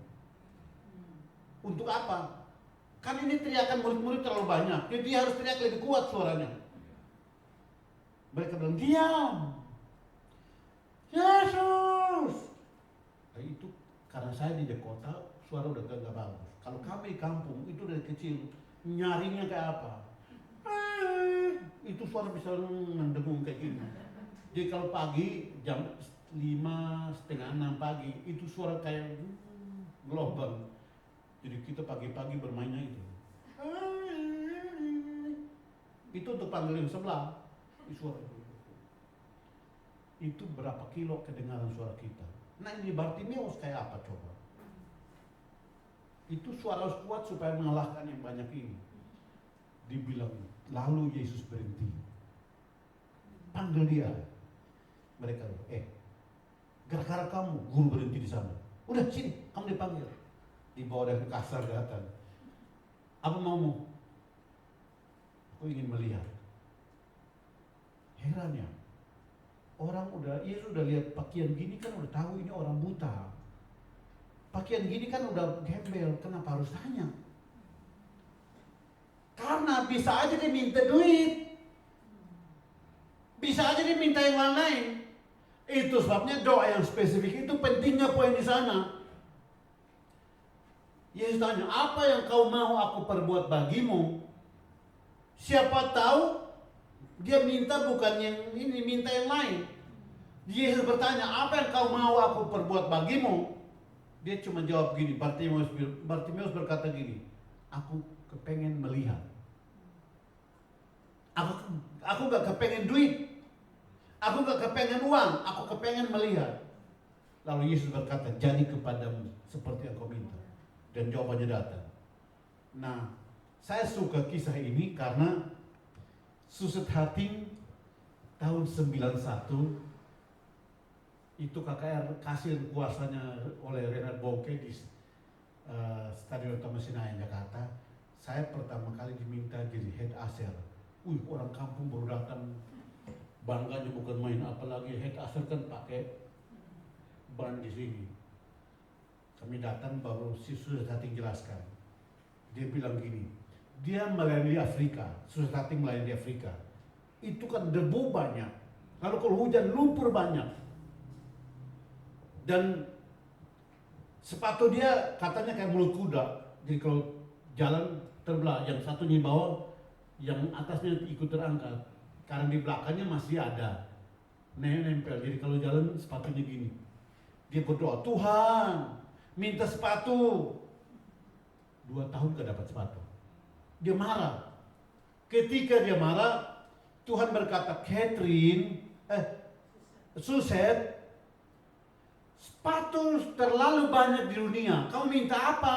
Untuk apa? Kan ini teriakan murid-murid terlalu banyak. Jadi dia harus teriak lebih kuat suaranya. Mereka bilang, diam. Yesus. Nah, itu karena saya di kota, suara udah gak bagus. Kalau kami di kampung, itu dari kecil, nyarinya kayak apa? Itu suara bisa mendengung kayak gini. Jadi kalau pagi, jam 5:30, 6 pagi, itu suara kayak gelombang. Jadi kita pagi-pagi bermainnya itu. Itu untuk panggil yang sebelah, itu suara itu. Itu berapa kilo kedengaran suara kita. Nah ini Bartimeus kayak apa coba? Itu suara harus kuat supaya mengalahkan yang banyak ini. Dibilang, lalu Yesus berhenti. Panggil dia. Mereka, gara-gara kamu, guru berhenti di sana. Udah sini, kamu dipanggil. Dibawa dengan kasar datang. Apa maumu? Aku ingin melihat. Herannya, Yesus udah lihat pakaian gini kan udah tahu ini orang buta. Pakaian gini kan udah gembel, kenapa harus tanya? Karena bisa aja dia minta duit. Bisa aja dia minta yang lain-lain. Itu sebabnya doa yang spesifik itu pentingnya poin di sana. Yesus tanya, apa yang kau mau aku perbuat bagimu? Siapa tahu dia minta bukan yang ini, minta yang lain. Yesus bertanya, apa yang kau mau aku perbuat bagimu? Dia cuma jawab gini, Bartimeus berkata gini, aku kepengen melihat. Aku gak kepengen duit. Aku gak kepengen uang, aku kepengen melihat. Lalu Yesus berkata, jadi kepadamu seperti yang kau minta. Dan jawabannya datang. Nah, saya suka kisah ini karena Susut Hating tahun 91 itu KKR kasih kuasanya oleh Renard Bongke di Stadion Utama Senayan Jakarta. Saya pertama kali diminta jadi head usher. Orang kampung baru datang, bangganya bukan main, apalagi head usher kan pakai ban di sini. Kami datang baru si Susut Hating jelaskan. Dia bilang gini, dia melayani Afrika, Susut Hating melayani Afrika. Itu kan debu banyak, lalu kalau hujan lumpur banyak. Dan sepatu dia katanya kayak mulut kuda, jadi kalau jalan terbelah, yang satunya di bawah, yang atasnya ikut terangkat. Karena di belakangnya masih ada nempel, jadi kalau jalan sepatunya gini. Dia berdoa, Tuhan minta sepatu. 2 tahun gak dapat sepatu. Dia marah. Ketika dia marah, Tuhan berkata, Suset, sepatu terlalu banyak di dunia. Kau minta apa?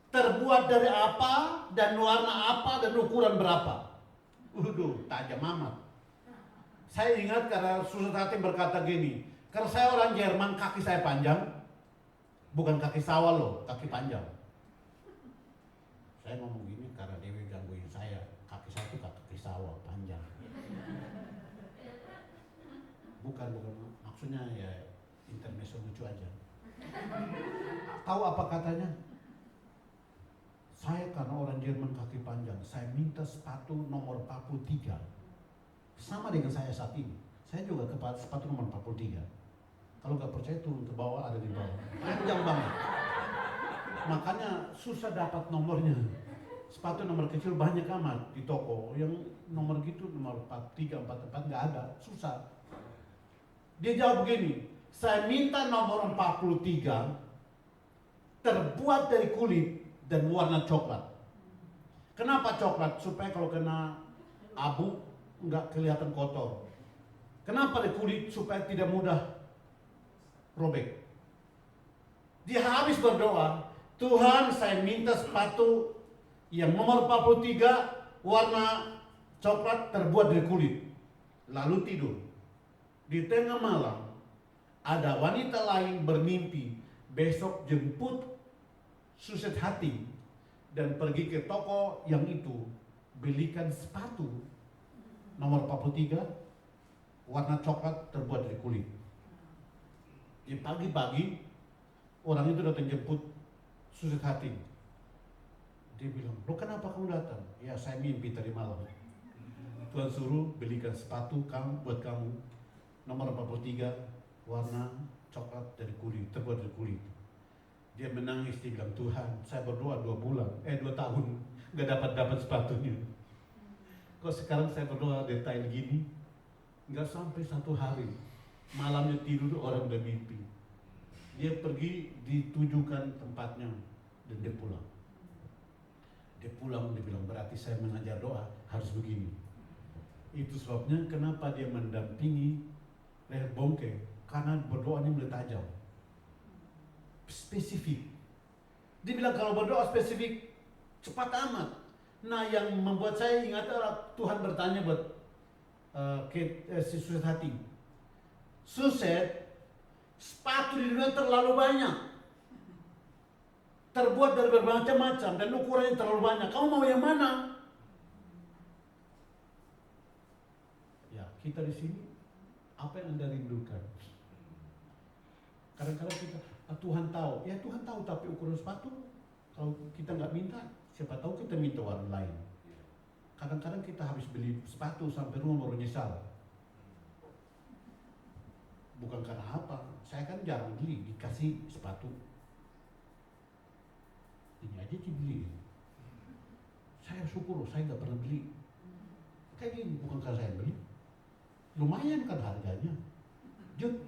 Terbuat dari apa, dan warna apa, dan ukuran berapa? Tajam amat. Saya ingat karena Susut Hating berkata gini, karena saya orang Jerman, kaki saya panjang. Bukan kaki sawah loh, kaki panjang. Saya ngomong gini karena Dewi gangguin saya. Kaki saya itu kaki sawah, panjang. Bukan, maksudnya ya intermezzo lucu aja. Tahu apa katanya? Saya karena orang Jerman kaki panjang, saya minta sepatu nomor 43. Sama dengan saya saat ini. Saya juga sepatu nomor 43. Kalau nggak percaya turun ke bawah, ada di bawah. Panjang banget. Makanya susah dapat nomornya. Sepatu nomor kecil banyak amat di toko. Yang nomor gitu, nomor 43, 44 nggak ada. Susah. Dia jawab begini, saya minta nomor 43 terbuat dari kulit dan warna coklat. Kenapa coklat? Supaya kalau kena abu nggak kelihatan kotor. Kenapa dari kulit? Supaya tidak mudah robek. Dia habis berdoa, Tuhan saya minta sepatu yang nomor 43 warna coklat terbuat dari kulit. Lalu tidur. Di tengah malam ada wanita lain bermimpi besok jemput Susut Hating dan pergi ke toko yang itu, belikan sepatu nomor 43 warna coklat terbuat dari kulit. Di pagi-pagi orang itu datang jemput Susut Hating. Dia bilang, lo kenapa kamu datang? Ya saya mimpi tadi malam. Tuhan suruh belikan sepatu kamu buat kamu nomor 43, warna coklat dari kulit, terbuat dari kulit. Dia menangis, dia bilang, Tuhan, saya berdoa 2 tahun, gak dapat sepatunya. Kok sekarang saya berdoa detail gini, gak sampai 1 hari, malamnya tidur orang udah mimpi. Dia pergi ditujukan tempatnya dan dia pulang. Dia pulang, dia bilang, berarti saya mengajar doa harus begini. Itu sebabnya kenapa dia mendampingi leher bongke, karena berdoanya mulai tajam, spesifik. Dia bilang kalau berdoa spesifik cepat amat. Nah, yang membuat saya ingat adalah Tuhan bertanya buat si Suset hati, Suset, sepatu di dunia terlalu banyak, terbuat dari bermacam-macam dan ukurannya terlalu banyak. Kamu mau yang mana? Ya, kita di sini apa yang Anda rindukan? Kadang-kadang kita, Tuhan tahu. Ya Tuhan tahu, tapi ukuran sepatu kalau kita nggak minta, siapa tahu kita minta warna lain. Kadang-kadang kita habis beli sepatu sampai rumah baru nyesal. Bukan karena apa, saya kan jarang beli, dikasih sepatu. Ini aja dibeli. Saya syukur, saya nggak pernah beli. Kayak gini, bukan karena saya beli. Lumayan kan harganya. Juta.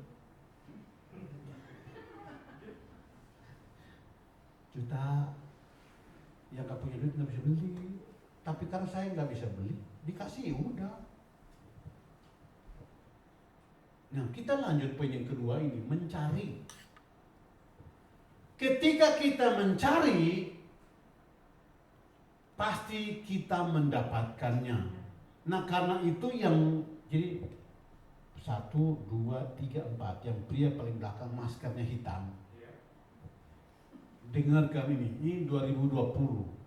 Yang nggak punya duit nggak bisa beli. Tapi karena saya nggak bisa beli, dikasih ya udah. Nah, kita lanjut poin yang kedua ini, mencari. Ketika kita mencari, pasti kita mendapatkannya. Nah, karena itu yang jadi 1, 2, 3, 4, yang pria paling belakang maskernya hitam. Dengarkan ini 2020.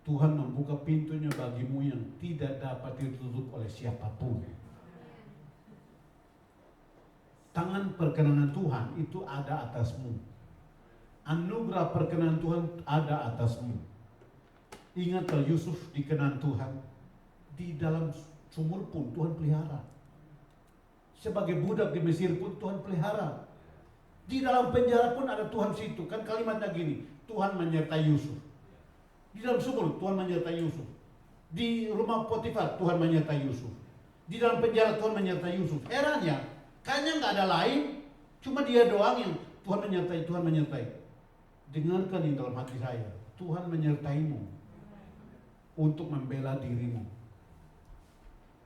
Tuhan membuka pintunya bagimu yang tidak dapat ditutup oleh siapapun. Tangan perkenanan Tuhan itu ada atasmu. Anugerah perkenanan Tuhan ada atasmu. Ingat kalau Yusuf dikenan Tuhan, di dalam sumur pun Tuhan pelihara. Sebagai budak di Mesir pun Tuhan pelihara. Di dalam penjara pun ada Tuhan situ. Kan kalimatnya gini, Tuhan menyertai Yusuf. Di dalam sumur Tuhan menyertai Yusuf. Di rumah Potifar Tuhan menyertai Yusuf. Di dalam penjara Tuhan menyertai Yusuf. Herannya, kayaknya nggak ada lain, cuma dia doang yang Tuhan menyertai, Tuhan menyertai. Dengarkan di dalam hati saya, Tuhan menyertaimu untuk membela dirimu.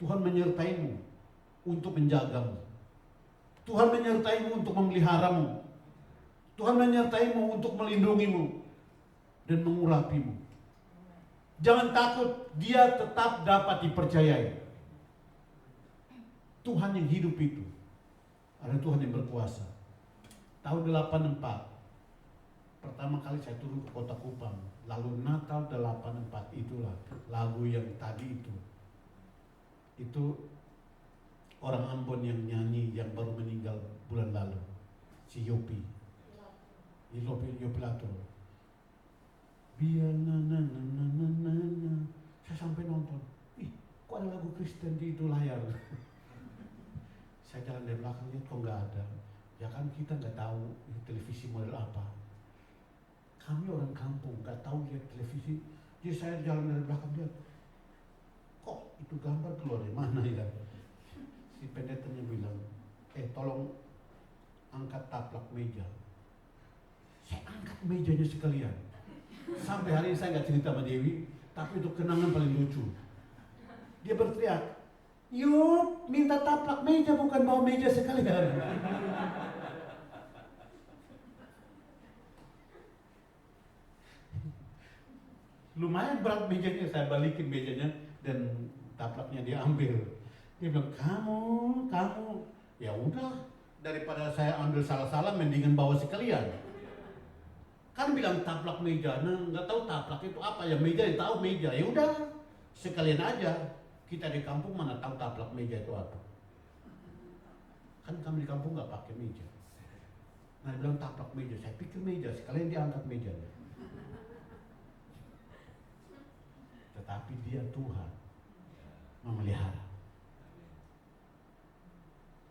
Tuhan menyertaimu untuk menjagamu. Tuhan menyertaimu untuk memeliharamu. Tuhan menyertaimu untuk melindungimu dan mengurapimu. Jangan takut, dia tetap dapat dipercayai. Tuhan yang hidup itu ada Tuhan yang berkuasa. Tahun 84 pertama kali saya turun ke kota Kupang. Lalu Natal 84 itulah lagu yang tadi itu. Itu orang Ambon yang nyanyi yang baru meninggal bulan lalu, si Yopi Lato. Biar na. Saya sampai nonton. Kok ada lagu Kristen di itu layar? Saya jalan dari belakang lihat kok nggak ada. Ya kan kita nggak tahu televisi model apa. Kami orang kampung nggak tahu lihat televisi. Jadi saya jalan dari belakang lihat. Kok itu gambar keluar dari mana ya? Si pendeternya bilang, tolong angkat taplak meja. Saya angkat mejanya sekalian. Sampai hari ini saya nggak cerita sama Dewi, tapi itu kenangan paling lucu. Dia berteriak, yuk minta taplak meja bukan bawa meja sekalian. Lumayan berat mejanya, saya balikin mejanya dan taplaknya dia ambil. Dia bilang, kamu, ya udah, daripada saya ambil salah-salah, mendingan bawa sekalian. Kan bilang taplak meja, nah nggak tahu taplak itu apa ya, meja ya tahu meja, ya udah sekalian aja. Kita di kampung mana tahu taplak meja itu apa? Kan kami di kampung nggak pakai meja. Nah dia bilang taplak meja, saya pikir meja, sekalian dia angkat mejanya. Tetapi dia Tuhan memelihara.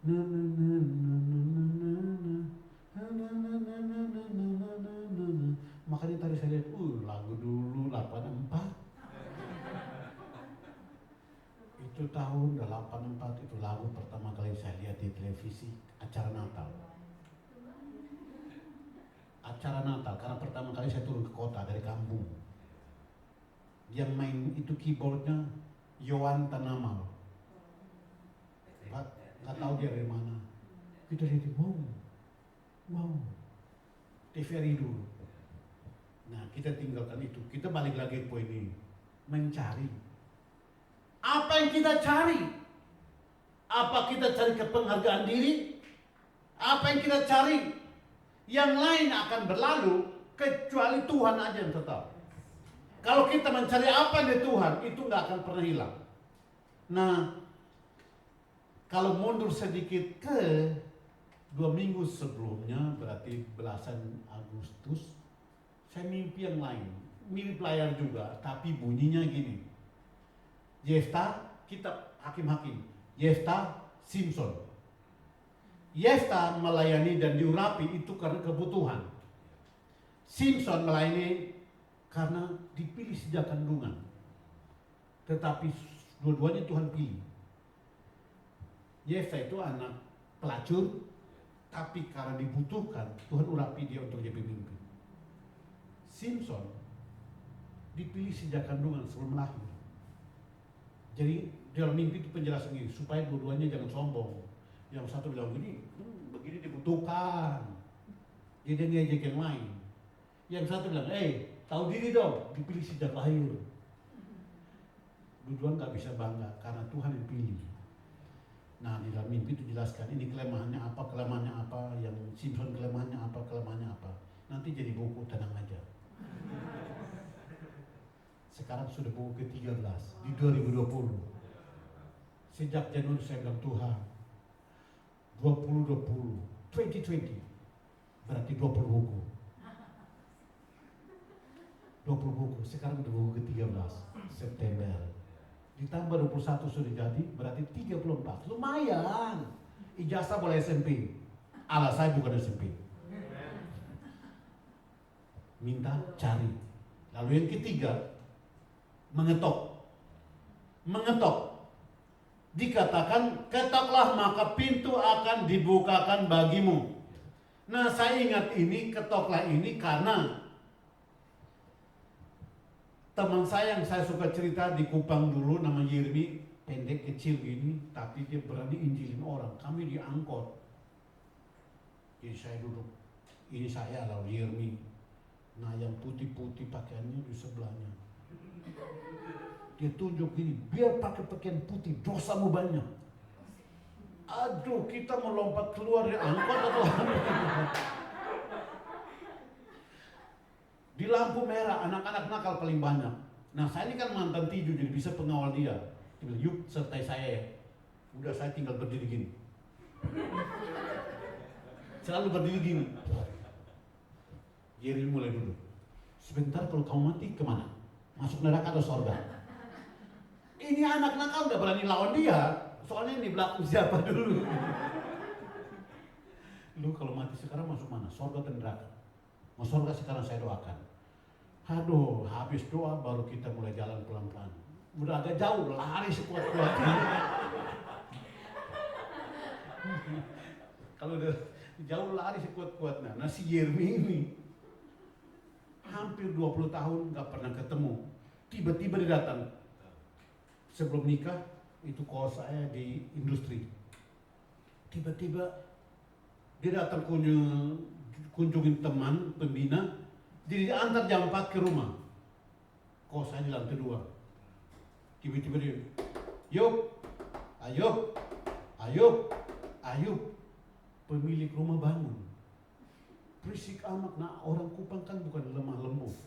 Na, na, na, na, na, na, na. Na, na, na, na, na, na, na, na, na, na. Makanya tadi saya lihat, lagu dulu 84. Itu tahun 84 itu lagu pertama kali saya lihat di televisi, acara Natal. Acara Natal, karena pertama kali saya turun ke kota dari kampung. Yang main itu keyboardnya Yohan Tanamal. Nggak tahu dia dari mana. Kita lihat, wow, TVRI dulu. Nah, kita tinggalkan itu. Kita balik lagi ke poin ini, mencari. Apa yang kita cari? Apa kita cari kepenghargaan diri? Apa yang kita cari? Yang lain akan berlalu, kecuali Tuhan aja yang tetap. Kalau kita mencari apa dari Tuhan, itu nggak akan pernah hilang. Nah, kalau mundur sedikit ke 2 minggu sebelumnya, berarti belasan Agustus, saya mimpi yang lain. Mirip layar juga, tapi bunyinya gini. Yefta, kitab Hakim-Hakim. Yefta, Simpson. Yefta melayani dan diurapi itu karena kebutuhan. Simpson melayani karena dipilih sejak kandungan. Tetapi dua-duanya Tuhan pilih. Yefta itu anak pelacur, tapi karena dibutuhkan, Tuhan urapi dia untuk jadi pemimpin. Simpson dipilih sejak kandungan sebelum lahir. Jadi dalam mimpi itu penjelasan ini, supaya dua-duanya jangan sombong. Yang satu bilang begini dibutuhkan, jadi dia ngejek yang lain. Yang satu bilang, tahu diri dong, dipilih sejak lahir. Dua-dua nggak bisa bangga karena Tuhan yang pilih. Nah, di dalam mimpi itu jelaskan ini kelemahannya apa, yang Simpson kelemahannya apa. Nanti jadi buku, tenang aja. Sekarang sudah buku ke-13 di 2020. Sejak Januari saya bilang Tuhan, 2020 berarti 20 buku. 20 buku, sekarang udah buku ke-13 September. Ditambah 21 sudah jadi, berarti 34. Lumayan. Ijazah boleh SMP. Ala saya bukan SMP. Minta cari. Lalu yang ketiga, mengetok. Dikatakan, ketoklah maka pintu akan dibukakan bagimu. Nah, saya ingat ini, ketoklah ini karena teman saya yang saya suka cerita di Kupang dulu, nama Yermi, pendek kecil gini, tapi dia berani injilin orang. Kami diangkut. Jadi saya duduk, ini saya lalu Yermi. Nah, yang putih-putih pakaiannya di sebelahnya. Dia tunjuk gini, biar pakai pakaian putih, dosamu banyak. Aduh, kita melompat keluar dari angkot atau di lampu merah, anak-anak nakal paling banyak. Nah, saya ini kan mantan tinju, jadi bisa pengawal dia. Dia bilang, yuk sertai saya ya. Udah, saya tinggal berdiri gini. Selalu berdiri gini. Jadi mulai dulu. Sebentar, kalau kamu mati kemana? Masuk neraka atau surga? Ini anak nakal udah berani lawan dia. Soalnya ini belakang siapa dulu. Lu kalau mati sekarang masuk mana? Surga atau neraka? Mau surga sekarang saya doakan. Aduh, habis doa baru kita mulai jalan pelan-pelan. Udah agak jauh, lari sekuat-kuatnya. Kalau udah jauh lari sekuat-kuatnya. Nah, si Yermi ini hampir 20 tahun gak pernah ketemu. Tiba-tiba dia datang. Sebelum nikah, itu kos saya di industri. Tiba-tiba dia datang kunjungin teman, pembina. Jadi diantar jam 4 ke rumah. Kos saya di lantai 2. Tiba-tiba dia, ayo. Pemilik rumah bangun. Berisik amat, nah orang Kupang kan bukan lemah lembut.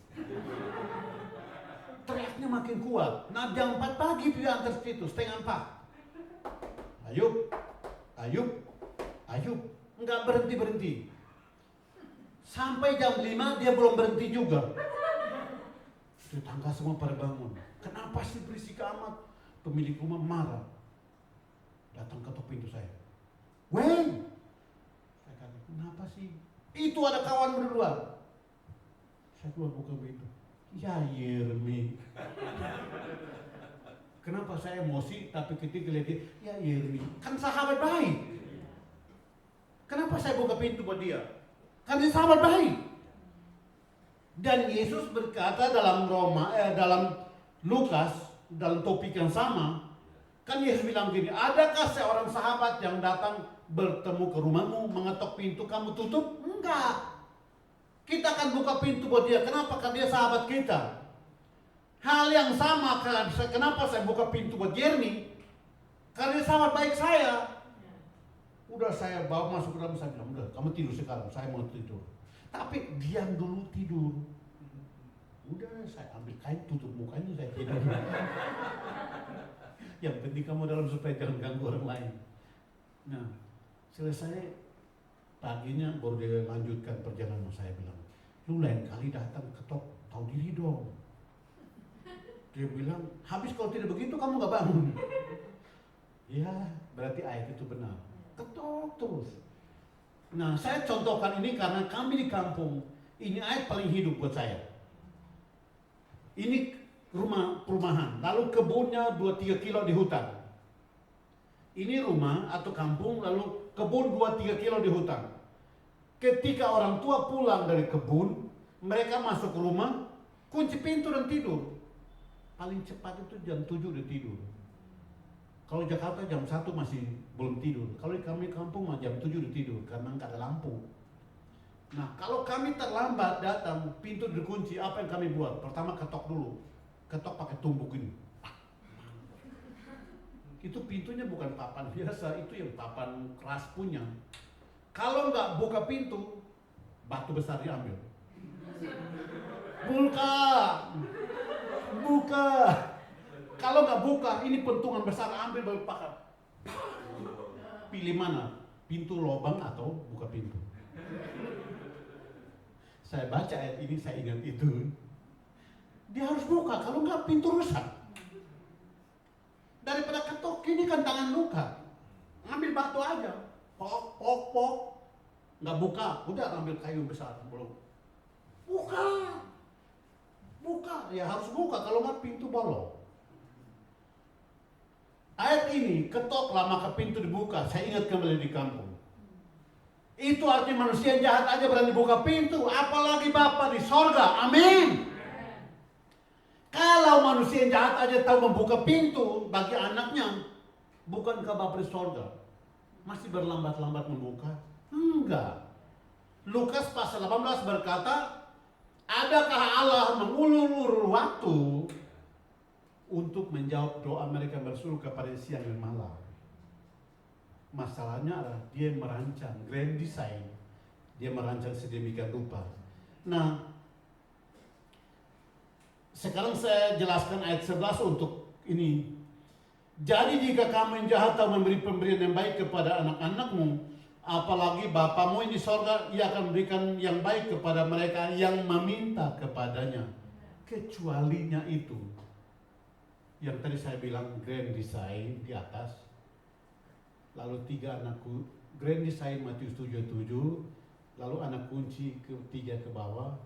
Teriaknya makin kuat. Nah, jam 4 pagi dia antar situ, setengah 4. Ayo. Enggak berhenti. Sampai jam 5 dia belum berhenti juga. Tetangga semua pada bangun. Kenapa sih berisik amat? Pemilik rumah marah. Datang ketok pintu saya. Wen, saya kata, kenapa sih? Itu ada kawan berdua. Saya keluar buka pintu. Ya Yermi. Kenapa saya emosi tapi ketika lihat dia, ya Yermi, kan sahabat baik. Kenapa saya buka pintu buat dia? Kan dia sahabat baik. Dan Yesus berkata dalam dalam Lukas, dalam topik yang sama, kan Yesus bilang gini, adakah seorang sahabat yang datang bertemu ke rumahmu, mengetok pintu, kamu tutup? Enggak. Kita akan buka pintu buat dia. Kenapa? Kan dia sahabat kita. Hal yang sama, kenapa saya buka pintu buat Jeremy? Karena dia sahabat baik saya. Udah saya bawa masuk ke dalam, saya bilang, udah kamu tidur sekarang, saya mau tidur. Tapi diam dulu tidur. Udah saya ambil kain tutup mukanya, saya tidur. Yang penting kamu dalam supaya jangan ganggu orang lain. Nah, selesai paginya baru dia lanjutkan perjalanan. Saya bilang, lu lain kali datang ketok, tahu diri dong. Dia bilang, habis kalau tidak begitu kamu gak bangun. Ya, berarti ayat itu benar. Ketok terus. Nah, saya contohkan ini karena kami di kampung, ini ayat paling hidup buat saya. Ini rumah perumahan, lalu kebunnya 2-3 kilo di hutan. Ini rumah atau kampung, lalu kebun 2-3 kilo di hutan. Ketika orang tua pulang dari kebun, mereka masuk ke rumah, kunci pintu dan tidur. Paling cepat itu jam 7 udah tidur. Kalau Jakarta jam 1 masih belum tidur. Kalau kami kampung jam 7 udah tidur karena nggak ada lampu. Nah, kalau kami terlambat datang, pintu dikunci, apa yang kami buat? Pertama ketok dulu. Ketok pakai tumbuk ini. Itu pintunya bukan papan biasa, itu yang papan keras punya. Kalau nggak buka pintu, batu besar diambil. Buka. Kalau nggak buka, ini pentungan besar, ambil baru pakai. Pilih mana? Pintu lubang atau buka pintu? Saya baca ayat ini, saya ingat itu. Dia harus buka, kalau nggak pintu rusak. Daripada ketok, ini kan tangan luka. Ambil batu aja, pok. Nggak buka, udah ambil kayu besar, belum. Buka, ya harus buka, kalau nggak pintu bolong. Ayat ini, ketoklah maka pintu dibuka. Saya ingat kembali di kampung. Itu artinya manusia jahat aja berani buka pintu, apalagi Bapa di sorga. Amin. Kalau manusia jahat aja tahu membuka pintu bagi anaknya, bukankah Bapa di sorga masih berlambat-lambat membuka? Enggak. Lukas pasal 18 berkata, adakah Allah mengulur-ulur waktu untuk menjawab doa mereka berseru kepada siang dan malam? Masalahnya adalah dia merancang grand design, dia merancang sedemikian rupa. Nah, sekarang saya jelaskan ayat 11 untuk ini. Jadi jika kamu yang jahat tahu memberi pemberian yang baik kepada anak-anakmu, apalagi Bapamu yang di sorga, ia akan memberikan yang baik kepada mereka yang meminta kepadanya. Kecualinya itu, yang tadi saya bilang grand design di atas, lalu 3 anakku, grand design Matius 7:7, lalu anak kunci ketiga ke bawah,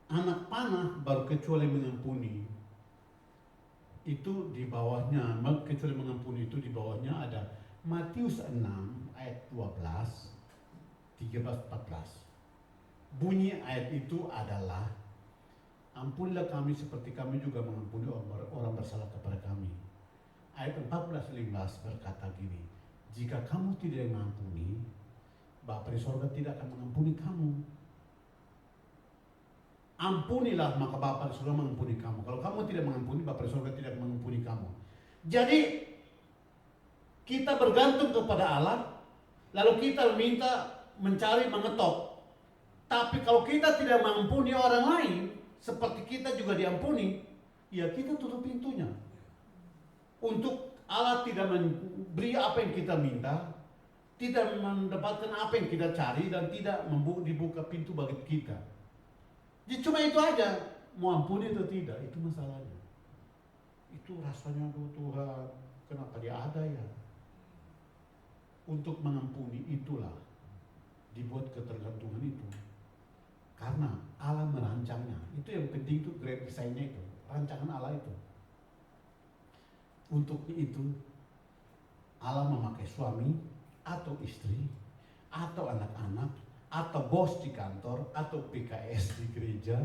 anak panah baru kecuali mengampuni. Itu di bawahnya, kecuali mengampuni itu di bawahnya ada Matius 6 ayat 12, 13-14. Bunyi ayat itu adalah, ampunilah kami seperti kami juga mengampuni orang bersalah kepada kami. Ayat 14-15 berkata gini, jika kamu tidak mengampuni, Bapa di sorga tidak akan mengampuni kamu. Ampunilah maka Bapa di sorga mengampuni kamu. Kalau kamu tidak mengampuni, Bapa di sorga tidak mengampuni kamu. Jadi kita bergantung kepada Allah, lalu kita meminta, mencari, mengetok. Tapi kalau kita tidak mengampuni orang lain, seperti kita juga diampuni, ya kita tutup pintunya. Untuk Allah tidak memberi apa yang kita minta, tidak mendapatkan apa yang kita cari, dan tidak dibuka pintu bagi kita. Jadi cuma itu aja, mau ampuni atau tidak, itu masalahnya. Itu rasanya, aduh Tuhan, kenapa dia ada ya? untuk mengampuni itulah dibuat ketergantungan itu. Karena Allah merancangnya. Itu yang penting tuh, grand design-nya itu, rancangan Allah itu. Untuk itu Allah memakai suami atau istri atau anak-anak atau bos di kantor atau PKS di gereja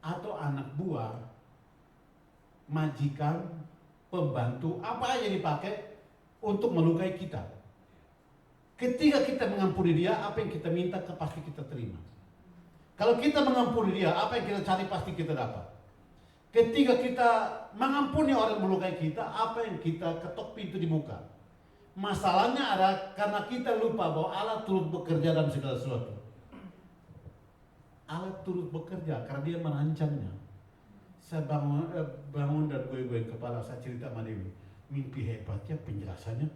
atau anak buah, majikan, pembantu, apa aja dipakai untuk melukai kita. Ketika kita mengampuni dia, apa yang kita minta pasti kita terima. Kalau kita mengampuni dia, apa yang kita cari pasti kita dapat. Ketika kita mengampuni orang melukai kita, apa yang kita ketok pintu di muka. Masalahnya ada karena kita lupa bahwa Allah turut bekerja dalam segala sesuatu. Allah turut bekerja karena dia merancangnya. Saya bangun dan goyang-goyang kepala, saya cerita sama Dewi. Mimpi hebatnya penjelasannya.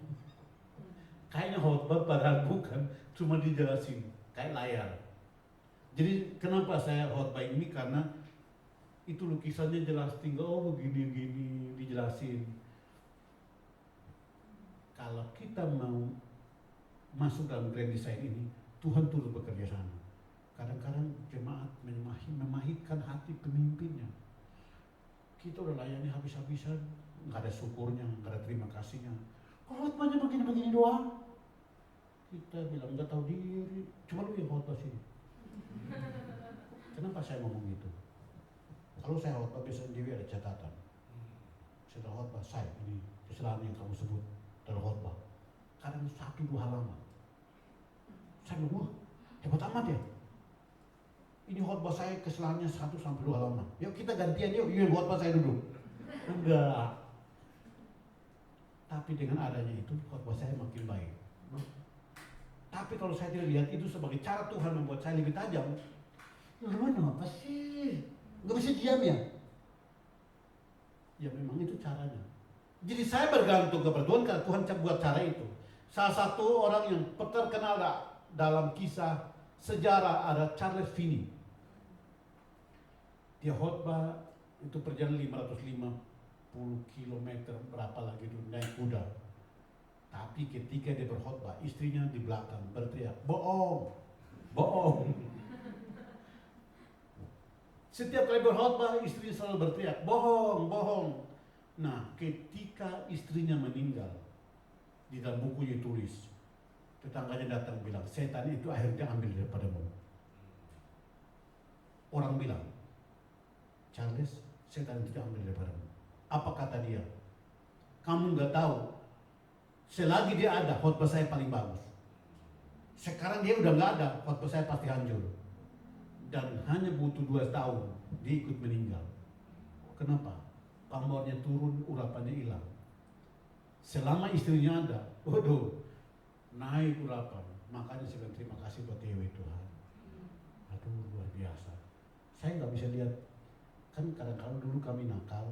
Kayaknya khotbah padahal bukan, cuma dijelasin kayak layar. Jadi kenapa saya khotbah ini, karena itu lukisannya jelas, tinggal oh begini-gini dijelasin. Kalau kita mau masuk dalam grand design ini, Tuhan turut bekerja sama. Kadang-kadang jemaat memahitkan hati pemimpinnya. Kita udah layani habis-habisan, nggak ada syukurnya, nggak ada terima kasihnya. Khotbahnya begini-begini doang. Kita bilang nggak tahu diri, cuma lu yang khotbah sini. Kenapa saya ngomong gitu? Kalau saya khotbah biasanya Dewi ada catatan. Setelah khotbah saya ini kesalahan yang kamu sebut dalam khotbah. Kadang 1-2 halaman. Saya bilang, wah hebat amat ya. Ini khotbah saya kesalahannya 1-2 halaman. Yuk kita gantian yuk, yang khotbah saya duduk. Enggak. Tapi dengan adanya itu khotbah saya makin baik. Tapi kalau saya tidak lihat itu sebagai cara Tuhan membuat saya lebih tajam, lu apa sih? Gak bisa diam ya? Ya memang itu caranya. Jadi saya bergantung kepada Tuhan karena Tuhan buat cara itu. Salah satu orang yang terkenal dalam kisah sejarah ada Charles Finney. Dia khotbah itu perjalanan 550 km berapa lagi dulu naik kuda. Tapi ketika dia berkhotbah, istrinya di belakang berteriak, bohong, bohong. Setiap kali berkhotbah, istrinya selalu berteriak, bohong, bohong. Nah, ketika istrinya meninggal, di dalam bukunya tulis, tetangganya datang bilang, setan itu akhirnya ambil daripadamu. Orang bilang, Charles, setan itu ambil daripadamu. Apa kata dia? Kamu nggak tahu. Selagi dia ada, khotbah saya paling bagus. Sekarang dia udah nggak ada, khotbah saya pasti hancur. Dan hanya butuh 2 tahun, dia ikut meninggal. Kenapa? Pamornya turun, urapannya hilang. Selama istrinya ada, waduh, naik urapan. Makanya saya bilang terima kasih buat Dewi Tuhan. Aduh, luar biasa. Saya nggak bisa lihat. Kan kadang-kadang dulu kami nakal,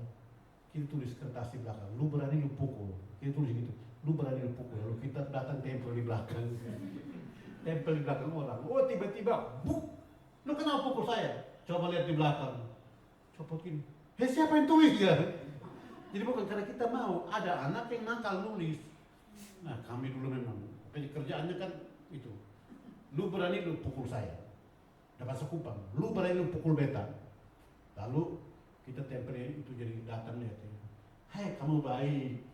kita tulis kertas di belakang, lu berani lu pukul. Kita tulis gitu. Lu berani lu pukul, lalu kita datang tempel di belakang. Tempel di belakang orang. Oh tiba-tiba, buk, lu kenapa pukul saya? Coba lihat di belakang. Copotin. Hei siapa yang tulis ya? Jadi bukan karena kita mau, ada anak yang nakal nulis. Nah kami dulu memang, kerjaannya kan itu. Lu berani lu pukul saya. Dapat sekupang. Lu berani lu pukul beta. Lalu kita tempelnya itu jadi datang lihat ya. Hai kamu baik.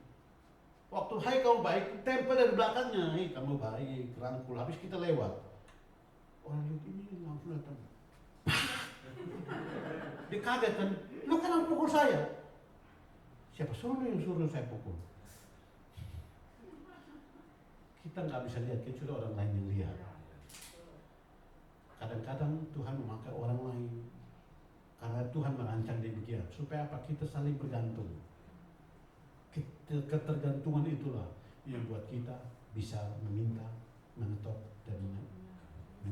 Waktu hai kamu baik, tempel dari belakangnya, hai kamu baik, rangkul. Habis kita lewat, orang lihat ini langsung datang. Dia kaget kan, lu kenapa pukul saya? Siapa suruh yang suruh saya pukul? Kita nggak bisa lihat kecuali orang lain yang lihat. Kadang-kadang Tuhan memakai orang lain karena Tuhan merancang demikian supaya apa? Kita saling bergantung. Ketergantungan itulah yang buat kita bisa meminta, mengetok dan